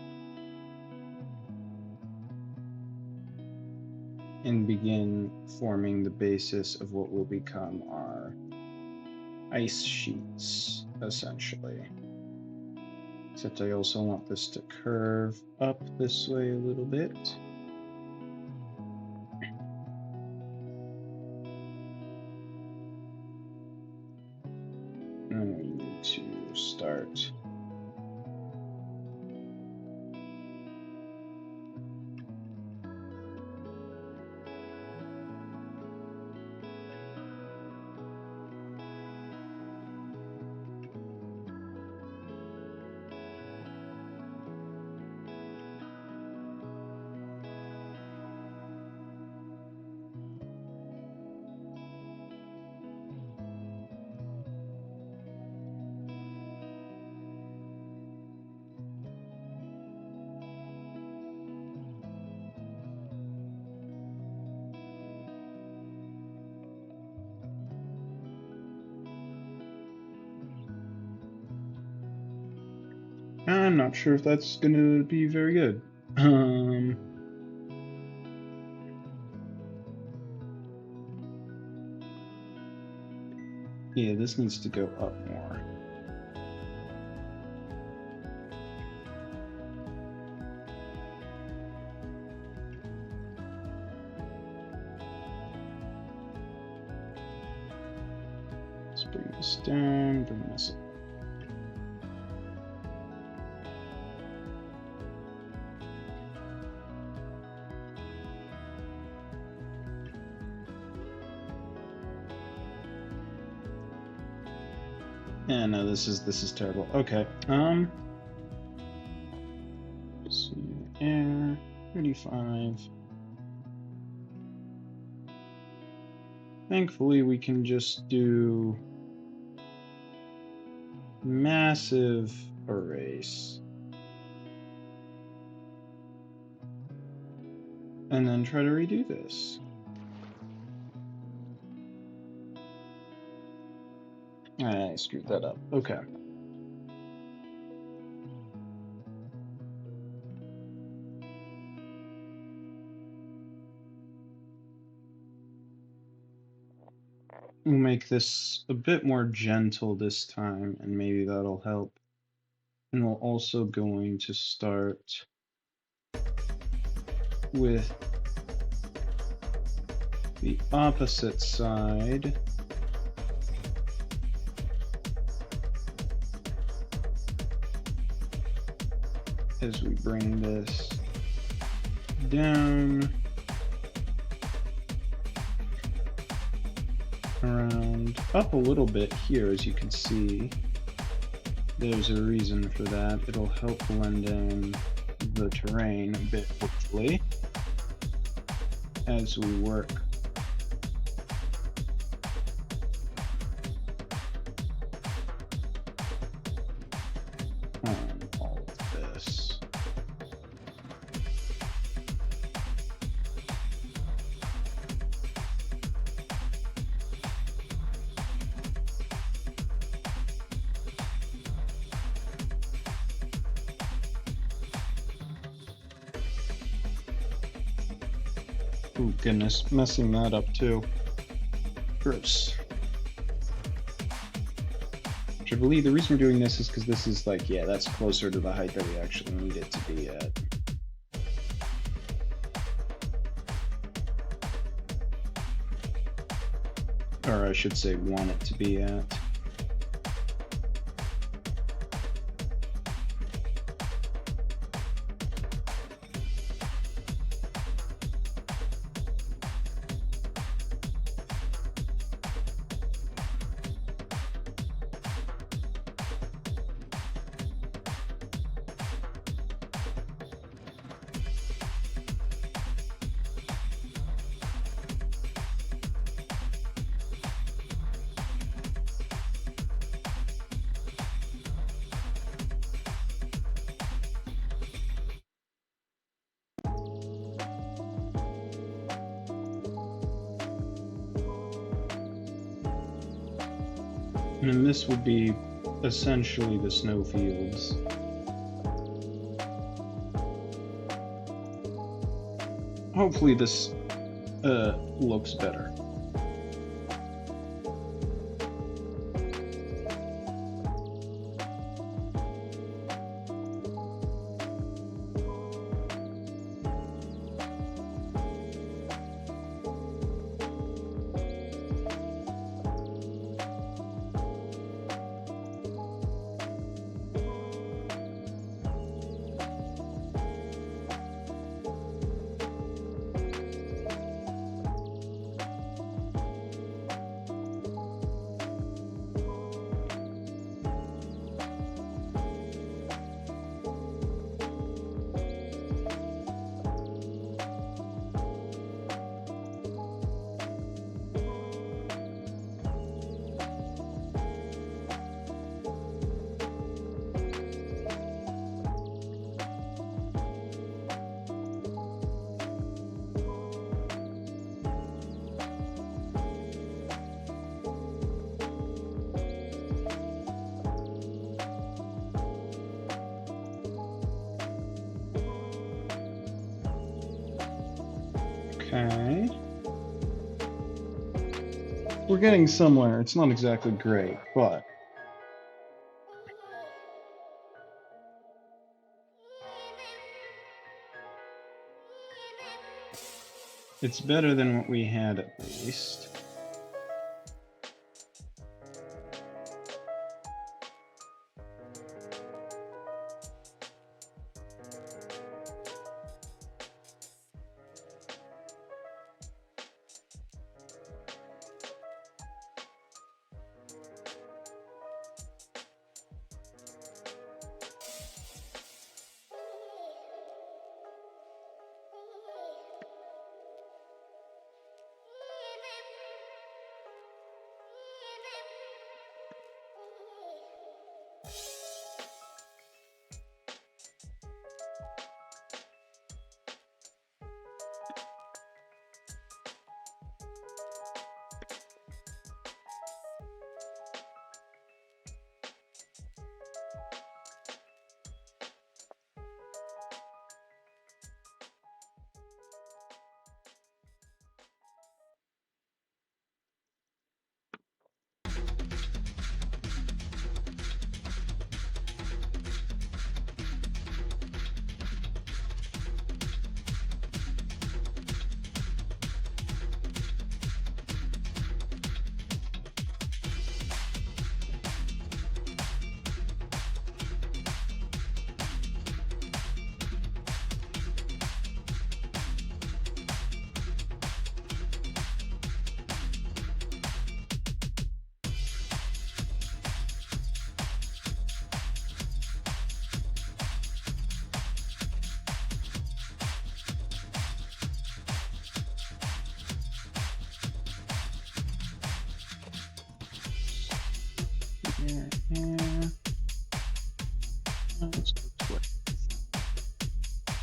and begin forming the basis of what will become our ice sheets, essentially. Except I also want this to curve up this way a little bit. And we need to start I'm not sure if that's going to be very good. Yeah, this needs to go up more. Let's bring this down, bring this up. Yeah, no, this is terrible. Okay. Let's see, air 35. Thankfully, we can just do massive erase. And then try to redo this. I screwed that up. Okay. We'll make this a bit more gentle this time, and maybe that'll help. And we're also going to start with the opposite side. As we bring this down around up a little bit here, as you can see. There's a reason for that. It'll help blend in the terrain a bit, hopefully, as we work Oh goodness, messing that up too. Gross. Which I believe the reason we're doing this is because this is like, yeah, that's closer to the height that we actually need it to be at. Or I should say want it to be at. And this would be essentially the snowfields. Hopefully this looks better. Okay. We're getting somewhere. It's not exactly great, but it's better than what we had at least.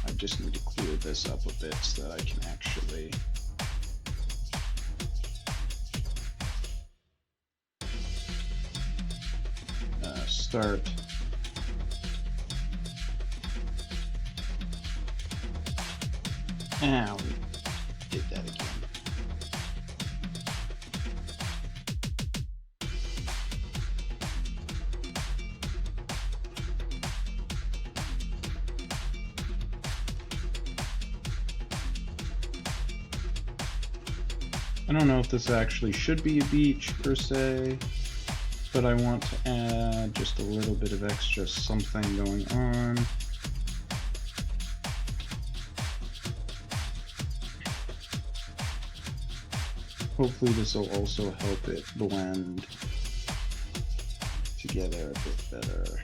I just need to clear this up a bit so that I can actually start we did that again. I don't know if this actually should be a beach per se, but I want to add just a little bit of extra something going on. Hopefully this will also help it blend together a bit better.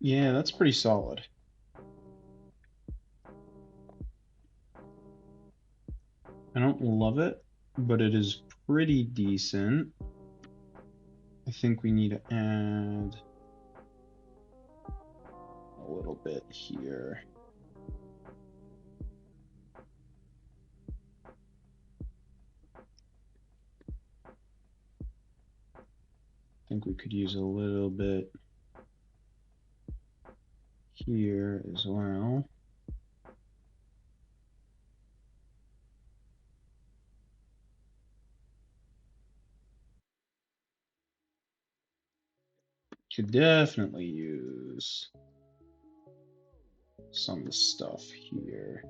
Yeah, that's pretty solid. I don't love it, but it is pretty decent. I think we need to add a little bit here. I think we could use a little bit here as well. Could definitely use some stuff here.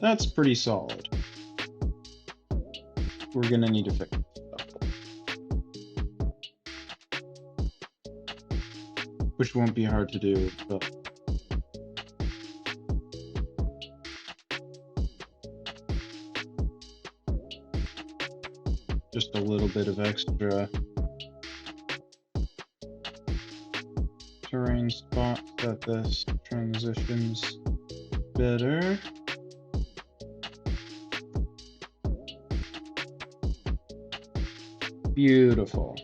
That's pretty solid. We're gonna need to fix stuff, which won't be hard to do, but just a little bit of extra terrain spots that this transitions better. Beautiful.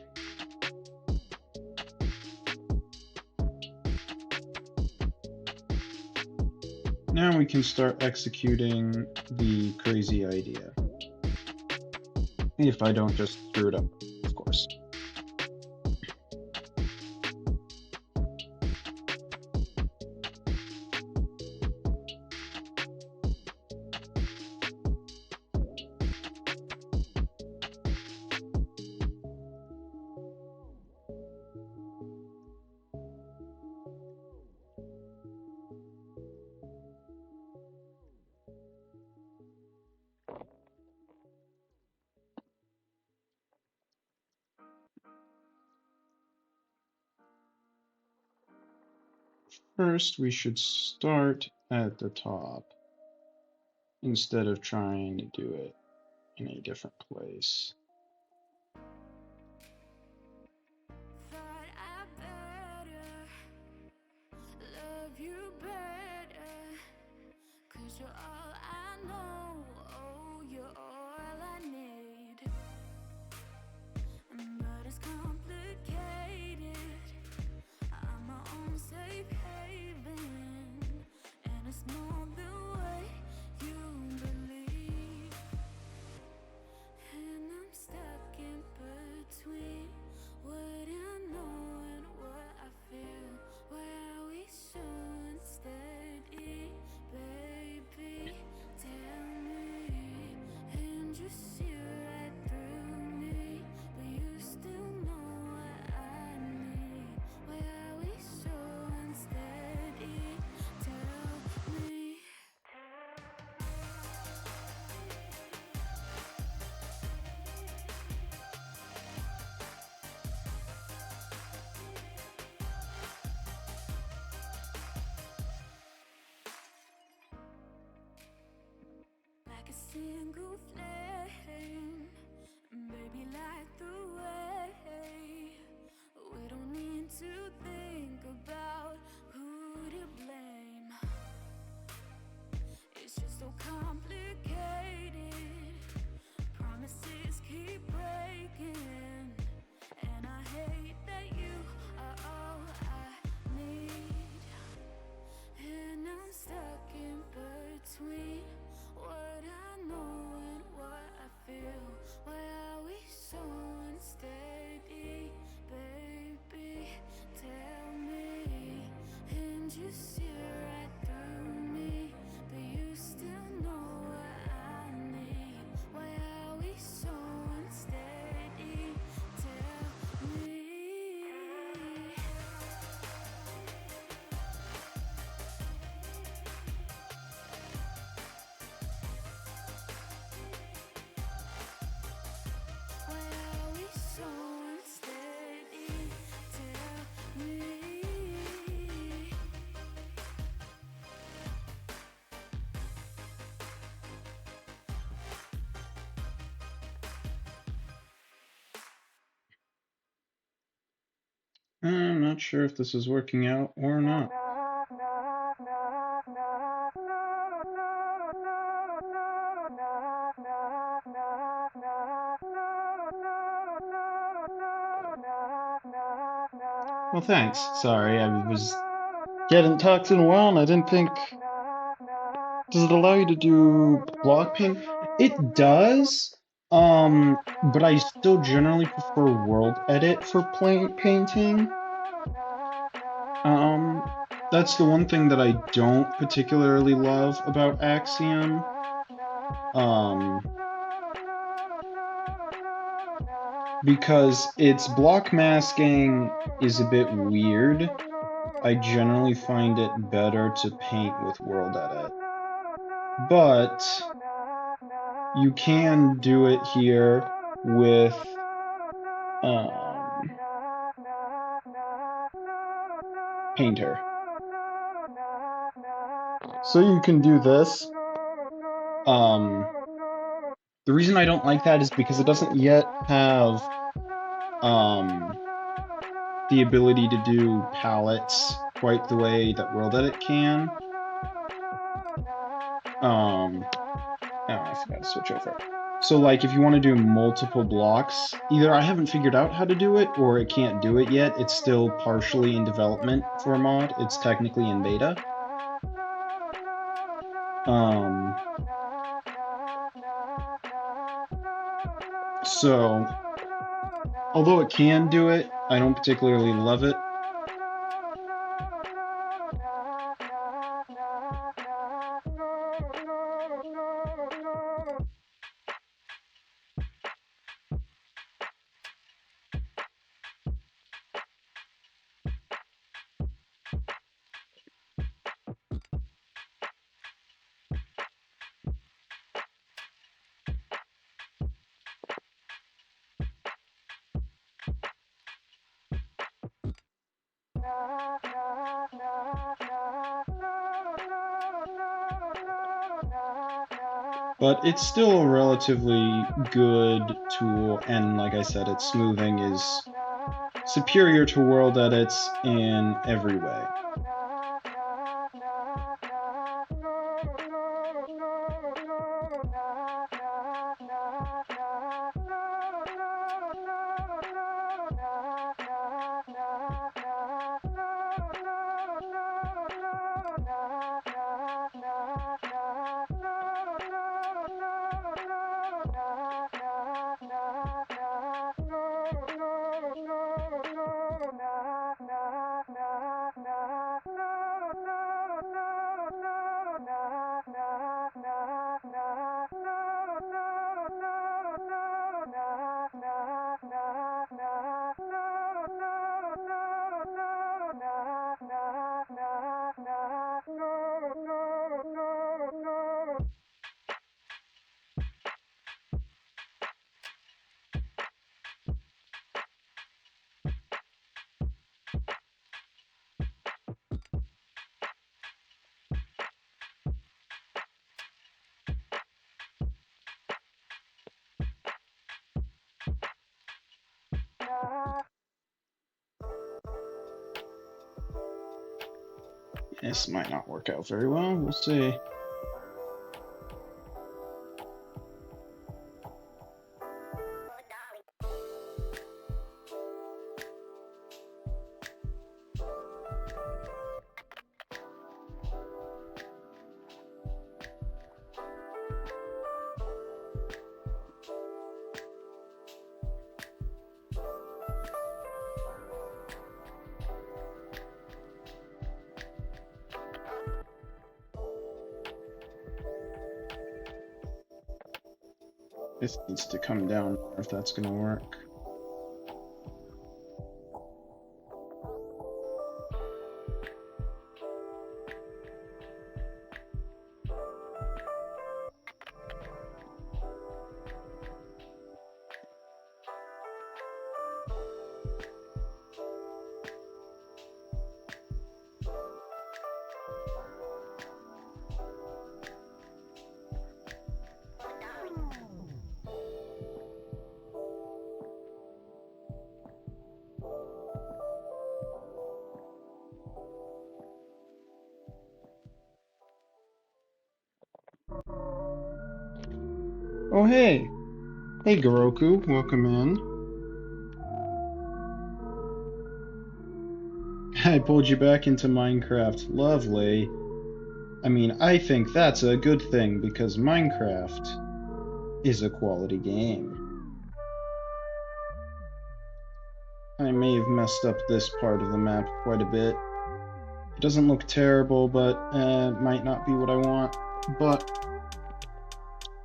Now we can start executing the crazy idea. If I don't just screw it up, of course. First, we should start at the top instead of trying to do it in a different place. I'm not sure if this is working out or not. Well, thanks. Sorry, I was getting talked in a while and I didn't think. Does it allow you to do block paint? It does, but I still generally prefer world edit for painting. Um, that's the one thing that I don't particularly love about Axiom. Um, because its block masking is a bit weird. I generally find it better to paint with world edit. But you can do it here with Painter. So you can do this. The reason I don't like that is because it doesn't yet have the ability to do palettes quite the way that World Edit can. Oh, I forgot to switch over. So like if you want to do multiple blocks, either I haven't figured out how to do it or it can't do it yet. It's still partially in development for a mod. It's technically in beta. So although it can do it, I don't particularly love it. But it's still a relatively good tool, and like I said, its smoothing is superior to world edits in every way. This might not work out very well. We'll see. This needs to come down if that's going to work. Oh, hey! Hey, Garoku, welcome in. I pulled you back into Minecraft. Lovely. I mean, I think that's a good thing because Minecraft is a quality game. I may have messed up this part of the map quite a bit. It doesn't look terrible, but it might not be what I want. But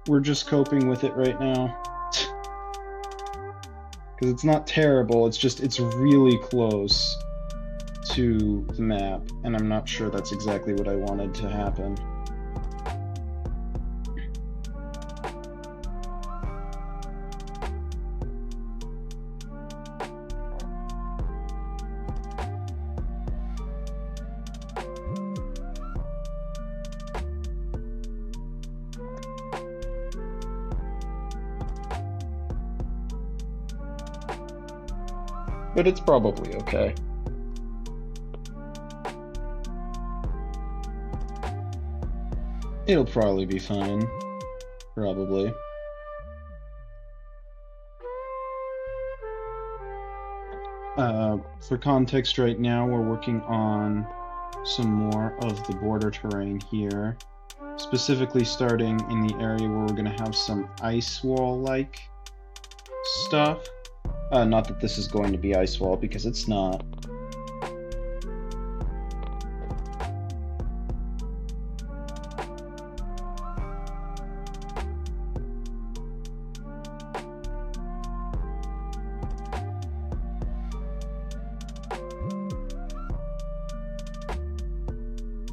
we're just coping with it right now. Because it's not terrible, it's really close to the map, and I'm not sure that's exactly what I wanted to happen. But it's probably okay. It'll probably be fine. Probably. For context, right now we're working on some more of the border terrain here. Specifically starting in the area where we're going to have some ice wall-like stuff. Not that this is going to be ice wall, because it's not.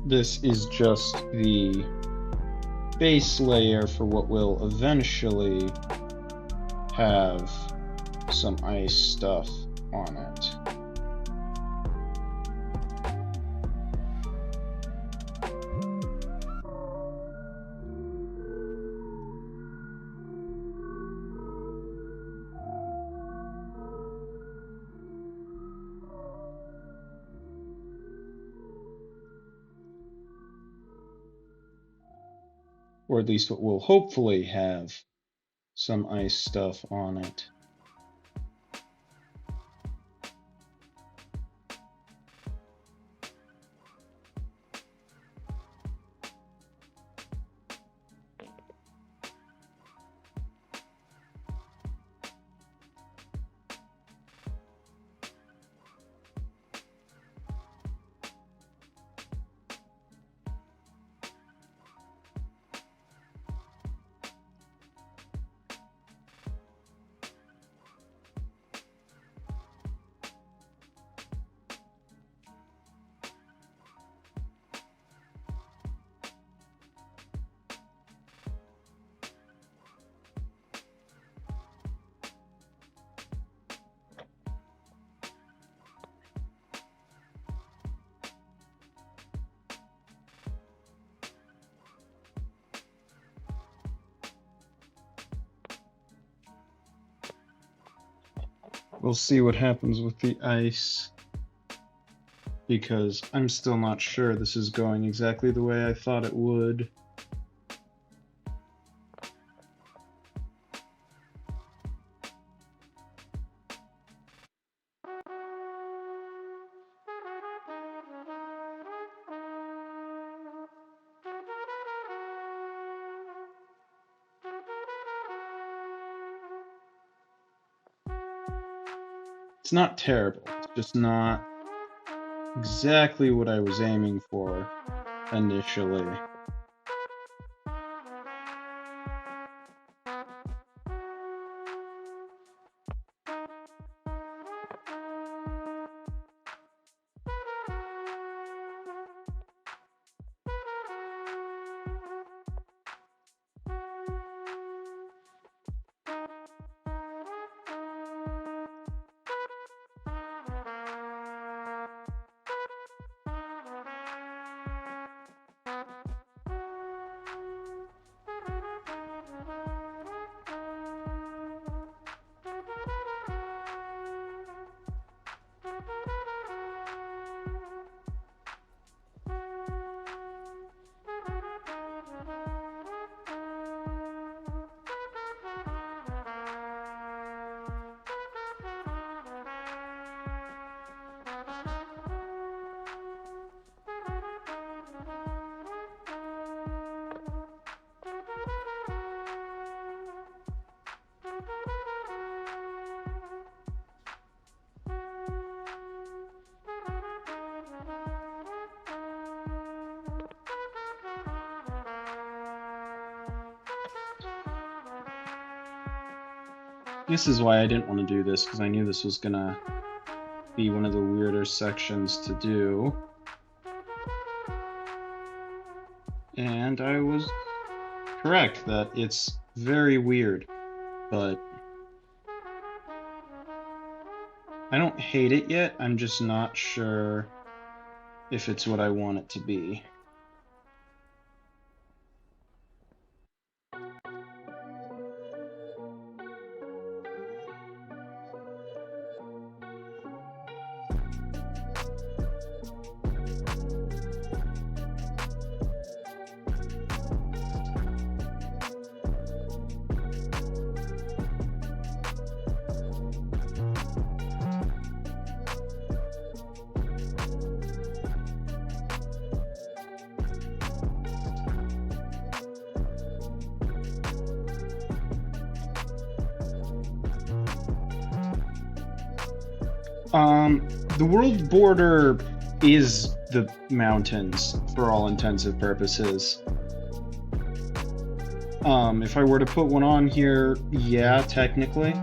This is just the base layer for what will eventually have some ice stuff on it. Or at least what will hopefully have some ice stuff on it. We'll see what happens with the ice, because I'm still not sure this is going exactly the way I thought it would. It's not terrible, it's just not exactly what I was aiming for initially. This is why I didn't want to do this, because I knew this was gonna be one of the weirder sections to do. And I was correct that it's very weird, but I don't hate it yet. I'm just not sure if it's what I want it to be. The world border is the mountains for all intensive purposes. If I were to put one on here, yeah, technically.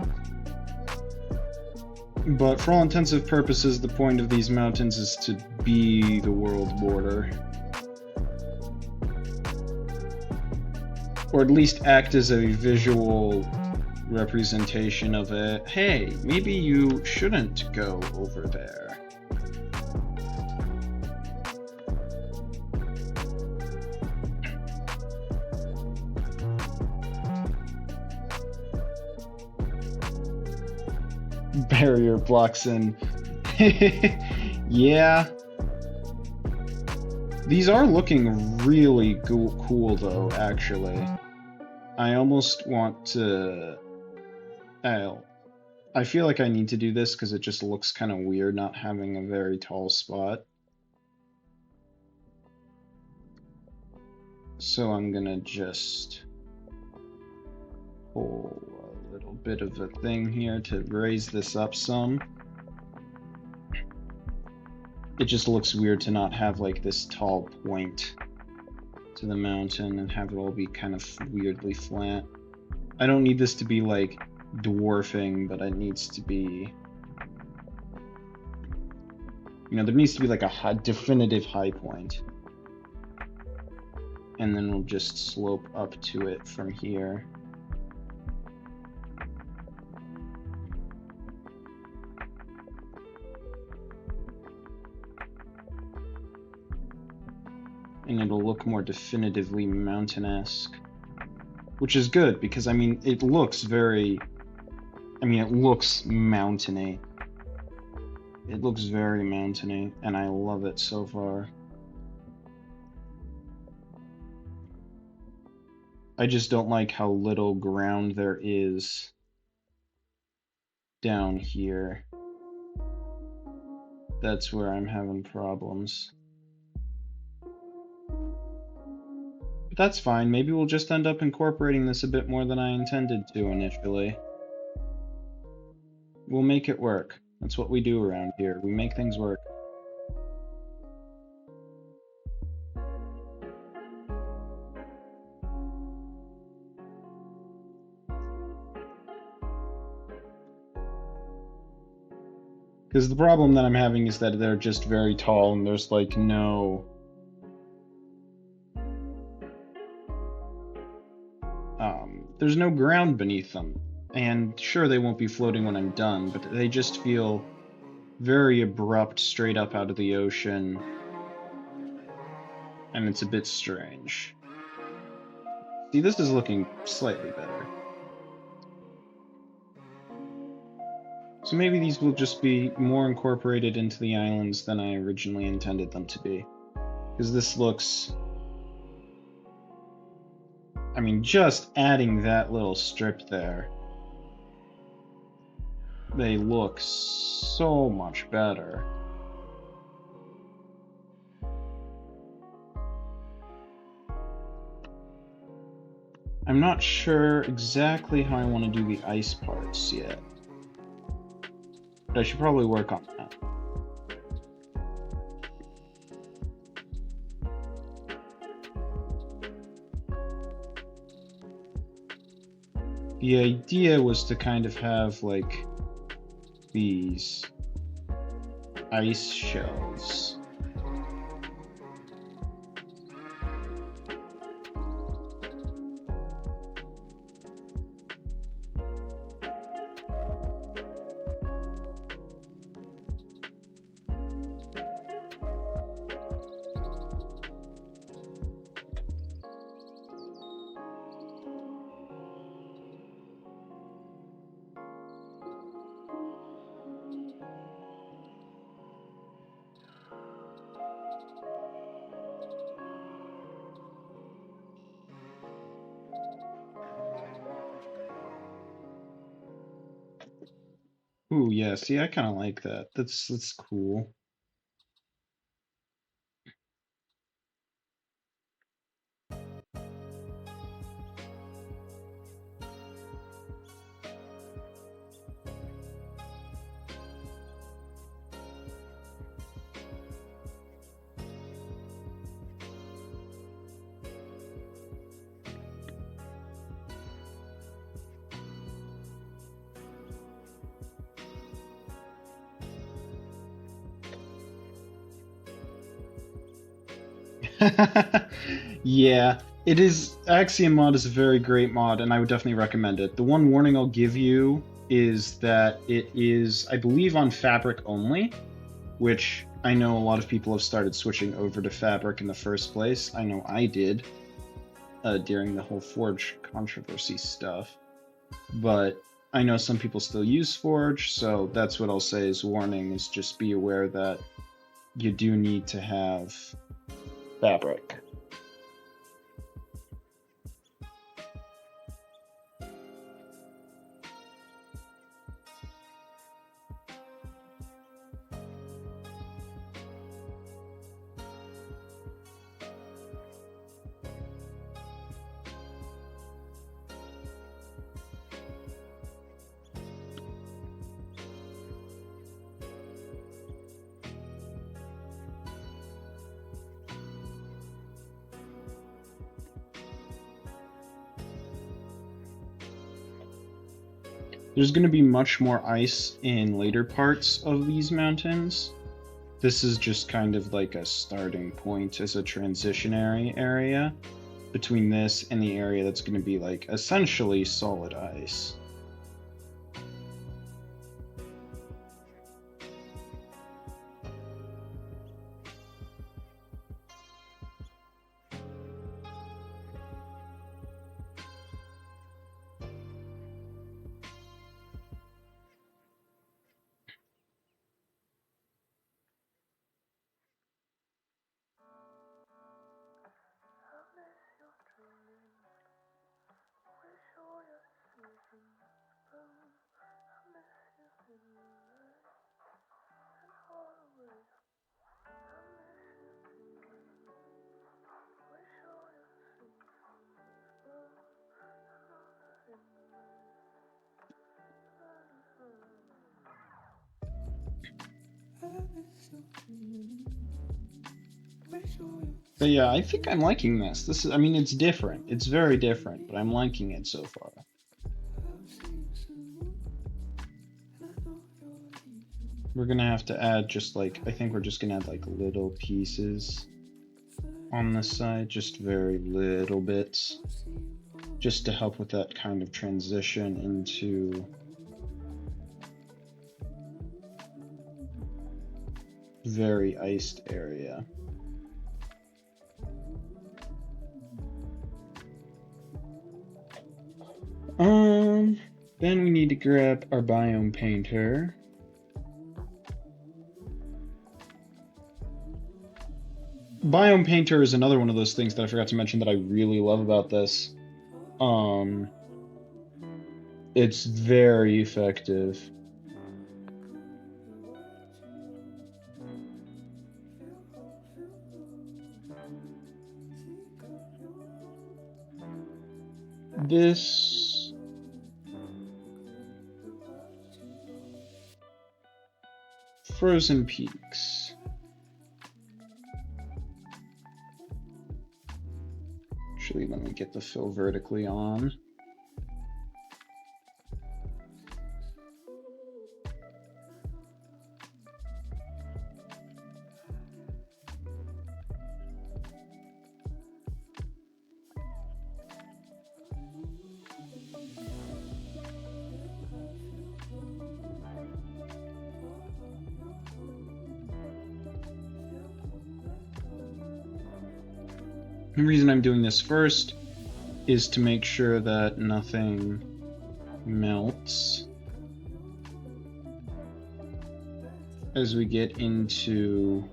But for all intensive purposes, the point of these mountains is to be the world border. Or at least act as a visual representation of it. Hey, maybe you shouldn't go over there. Barrier blocks in. Yeah. These are looking really cool though, actually. I almost want to... I feel like I need to do this because it just looks kind of weird not having a very tall spot. So I'm gonna just pull a little bit of a thing here to raise this up some. It just looks weird to not have like this tall point to the mountain and have it all be kind of weirdly flat. I don't need this to be like dwarfing, but it needs to be, you know, there needs to be like a definitive high point. And then we'll just slope up to it from here. And it'll look more definitively mountain-esque. Which is good, because, I mean, it looks very... I mean, it looks mountainy. It looks very mountainy, and I love it so far. I just don't like how little ground there is down here. That's where I'm having problems. But that's fine. Maybe we'll just end up incorporating this a bit more than I intended to initially. We'll make it work. That's what we do around here. We make things work. Because the problem that I'm having is that they're just very tall and there's like no... there's no ground beneath them. And sure, they won't be floating when I'm done, but they just feel very abrupt straight up out of the ocean. And it's a bit strange. See, this is looking slightly better. So maybe these will just be more incorporated into the islands than I originally intended them to be. Because this looks... I mean, just adding that little strip there, they look so much better. I'm not sure exactly how I want to do the ice parts yet. But I should probably work on that. the idea was to kind of have like these ice shelves. Ooh, yeah, see, I kind of like that. That's cool. Yeah, it is. Axiom mod is a very great mod, and I would definitely recommend it. The one warning I'll give you is that it is, I believe, on Fabric only, which I know a lot of people have started switching over to Fabric in the first place. I know I did during the whole Forge controversy stuff, but I know some people still use Forge, so that's what I'll say as warning, is just be aware that you do need to have Fabric. There's going to be much more ice in later parts of these mountains. This is just kind of like a starting point as a transitionary area between this and the area that's going to be like essentially solid ice. But yeah, I think I'm liking this. This is, I mean, it's different. It's very different, but I'm liking it so far. We're gonna have to add just like, I think we're just gonna add like little pieces on this side, just very little bits, just to help with that kind of transition into very iced area. Then we need to grab our biome painter. Biome painter is another one of those things that I forgot to mention that I really love about this. It's very effective. This frozen peaks. Actually, let me get the fill vertically on. The reason I'm doing this first is to make sure that nothing melts as we get into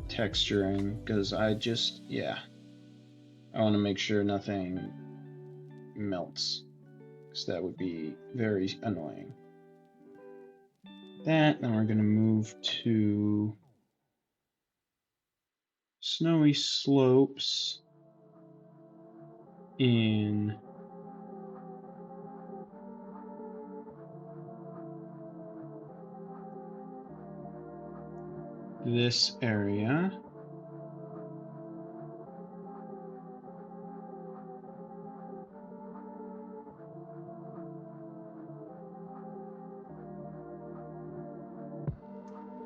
texturing, because I want to make sure nothing melts, because that would be very annoying. Then we're going to move to snowy slopes in this area.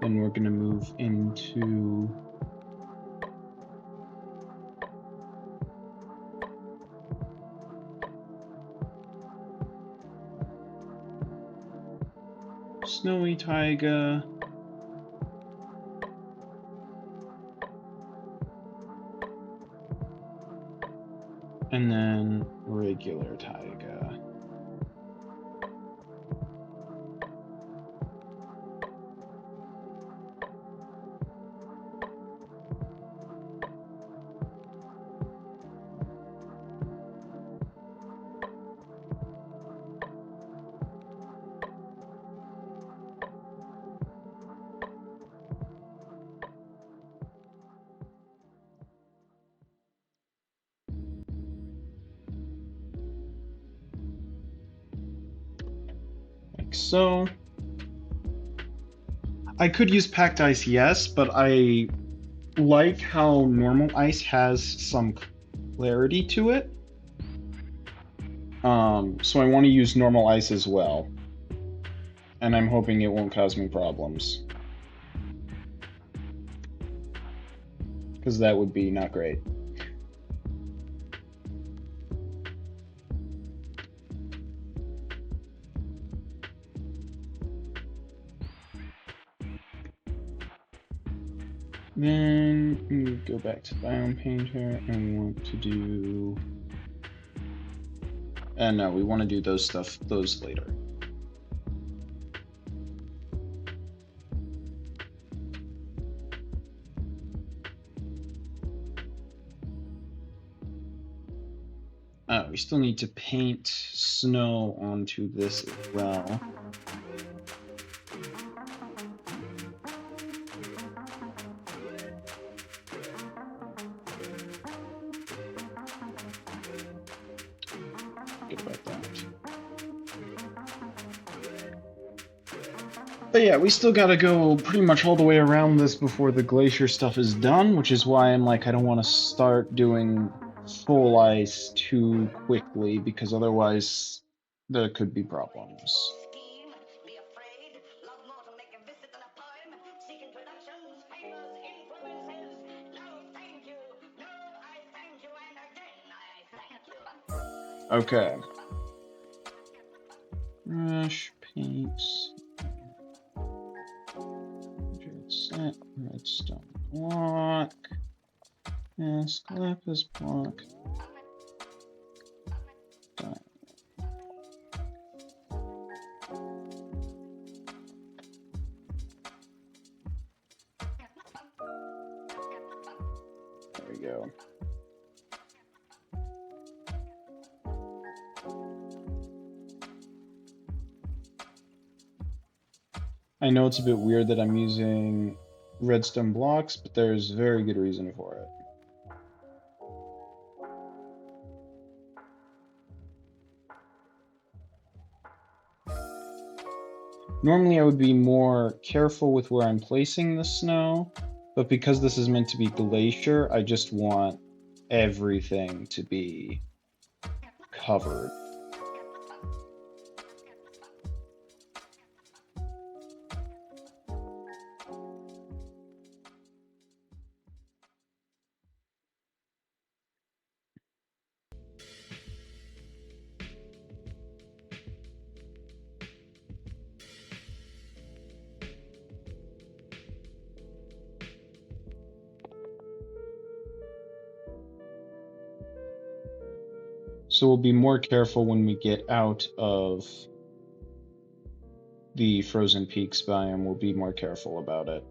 Then we're going to move into snowy taiga, and then regular taiga. Like so. I could use packed ice, yes, but I like how normal ice has some clarity to it. So I want to use normal ice as well. And I'm hoping it won't cause me problems, because that would be not great. Then we go back to Biome Painter and we want to do... no, we want to do those later. We still need to paint snow onto this as well. Good about that. But yeah, we still gotta go pretty much all the way around this before the glacier stuff is done, which is why I'm like, I don't want to start doing full ice too quickly, because otherwise there could be problems. Okay. Brush, paints. Set, redstone block. Yes, lapis block. Done. There we go. I know it's a bit weird that I'm using redstone blocks, but there's very good reason for it. Normally I would be more careful with where I'm placing the snow, but because this is meant to be glacier, I just want everything to be covered. So we'll be more careful when we get out of the Frozen Peaks biome. We'll be more careful about it.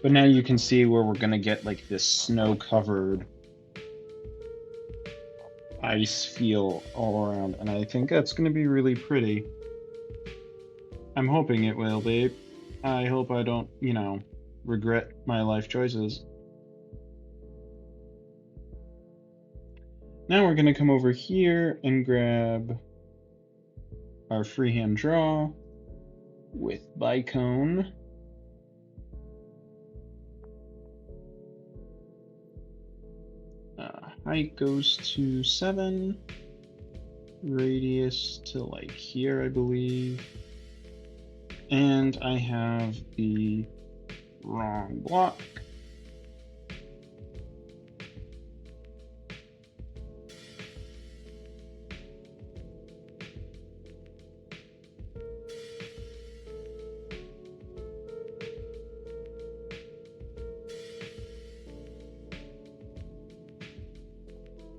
But now you can see where we're gonna get like this snow-covered ice feel all around, and I think that's gonna be really pretty. I'm hoping it will be. I hope I don't, you know, regret my life choices. Now we're gonna come over here and grab our freehand draw with bicone. Height goes to 7, radius to like here, I believe. And I have the wrong block.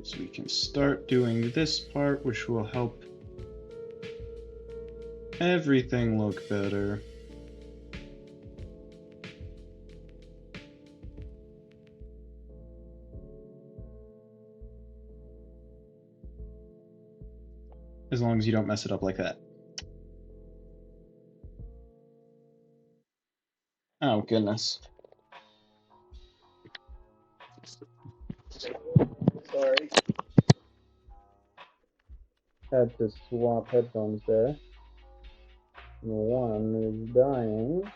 So we can start doing this part, which will help everything look better. As long as you don't mess it up like that. Oh, goodness. Sorry. Had to swap headphones there. One is dying.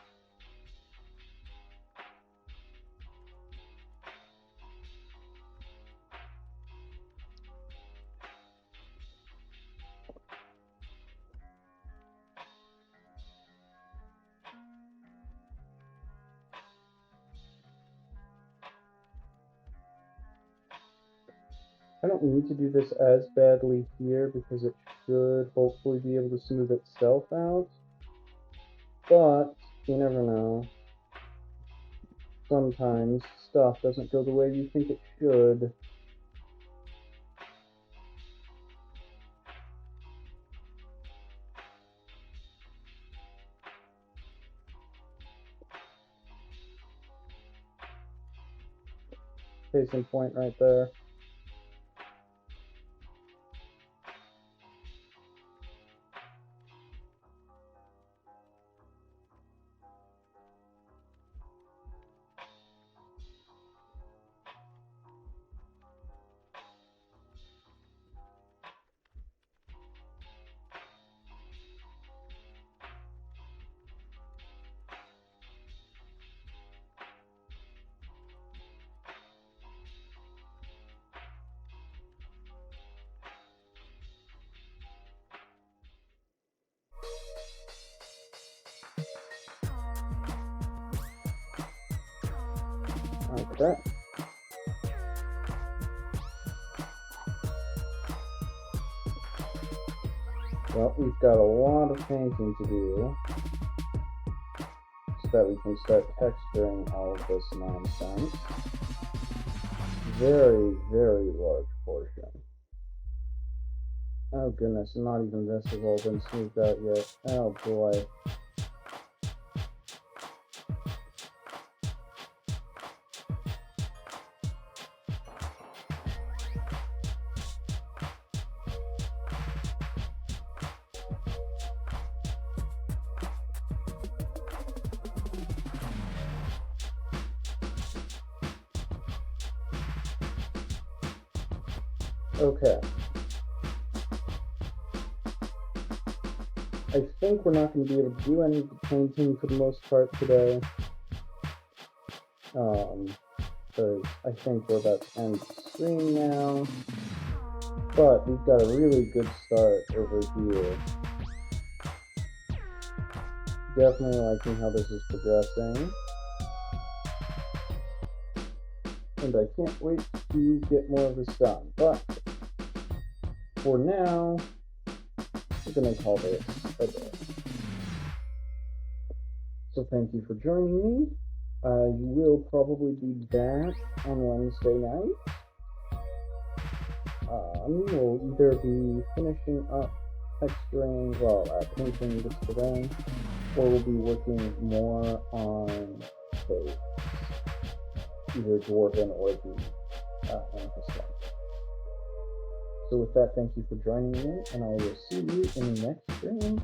I don't need to do this as badly here because it should hopefully be able to smooth itself out. But you never know. Sometimes stuff doesn't go the way you think it should. Case in point right there. Okay. Well, we've got a lot of painting to do so that we can start texturing all of this nonsense. Very, very large portion. Oh goodness, not even this has all been smoothed out yet. Oh boy. Okay. I think we're not going to be able to do any of the painting for the most part today. Because I think we're about to end the stream now. But we've got a really good start over here. Definitely liking how this is progressing. And I can't wait to get more of this done. But for now, we're going to call this a day. So thank you for joining me. You will probably be back on Wednesday night. We'll either be finishing up texturing, painting this terrain, or we'll be working more on caves, either dwarven or the amethyst one. So with that, thank you for joining me, and I will see you in the next stream.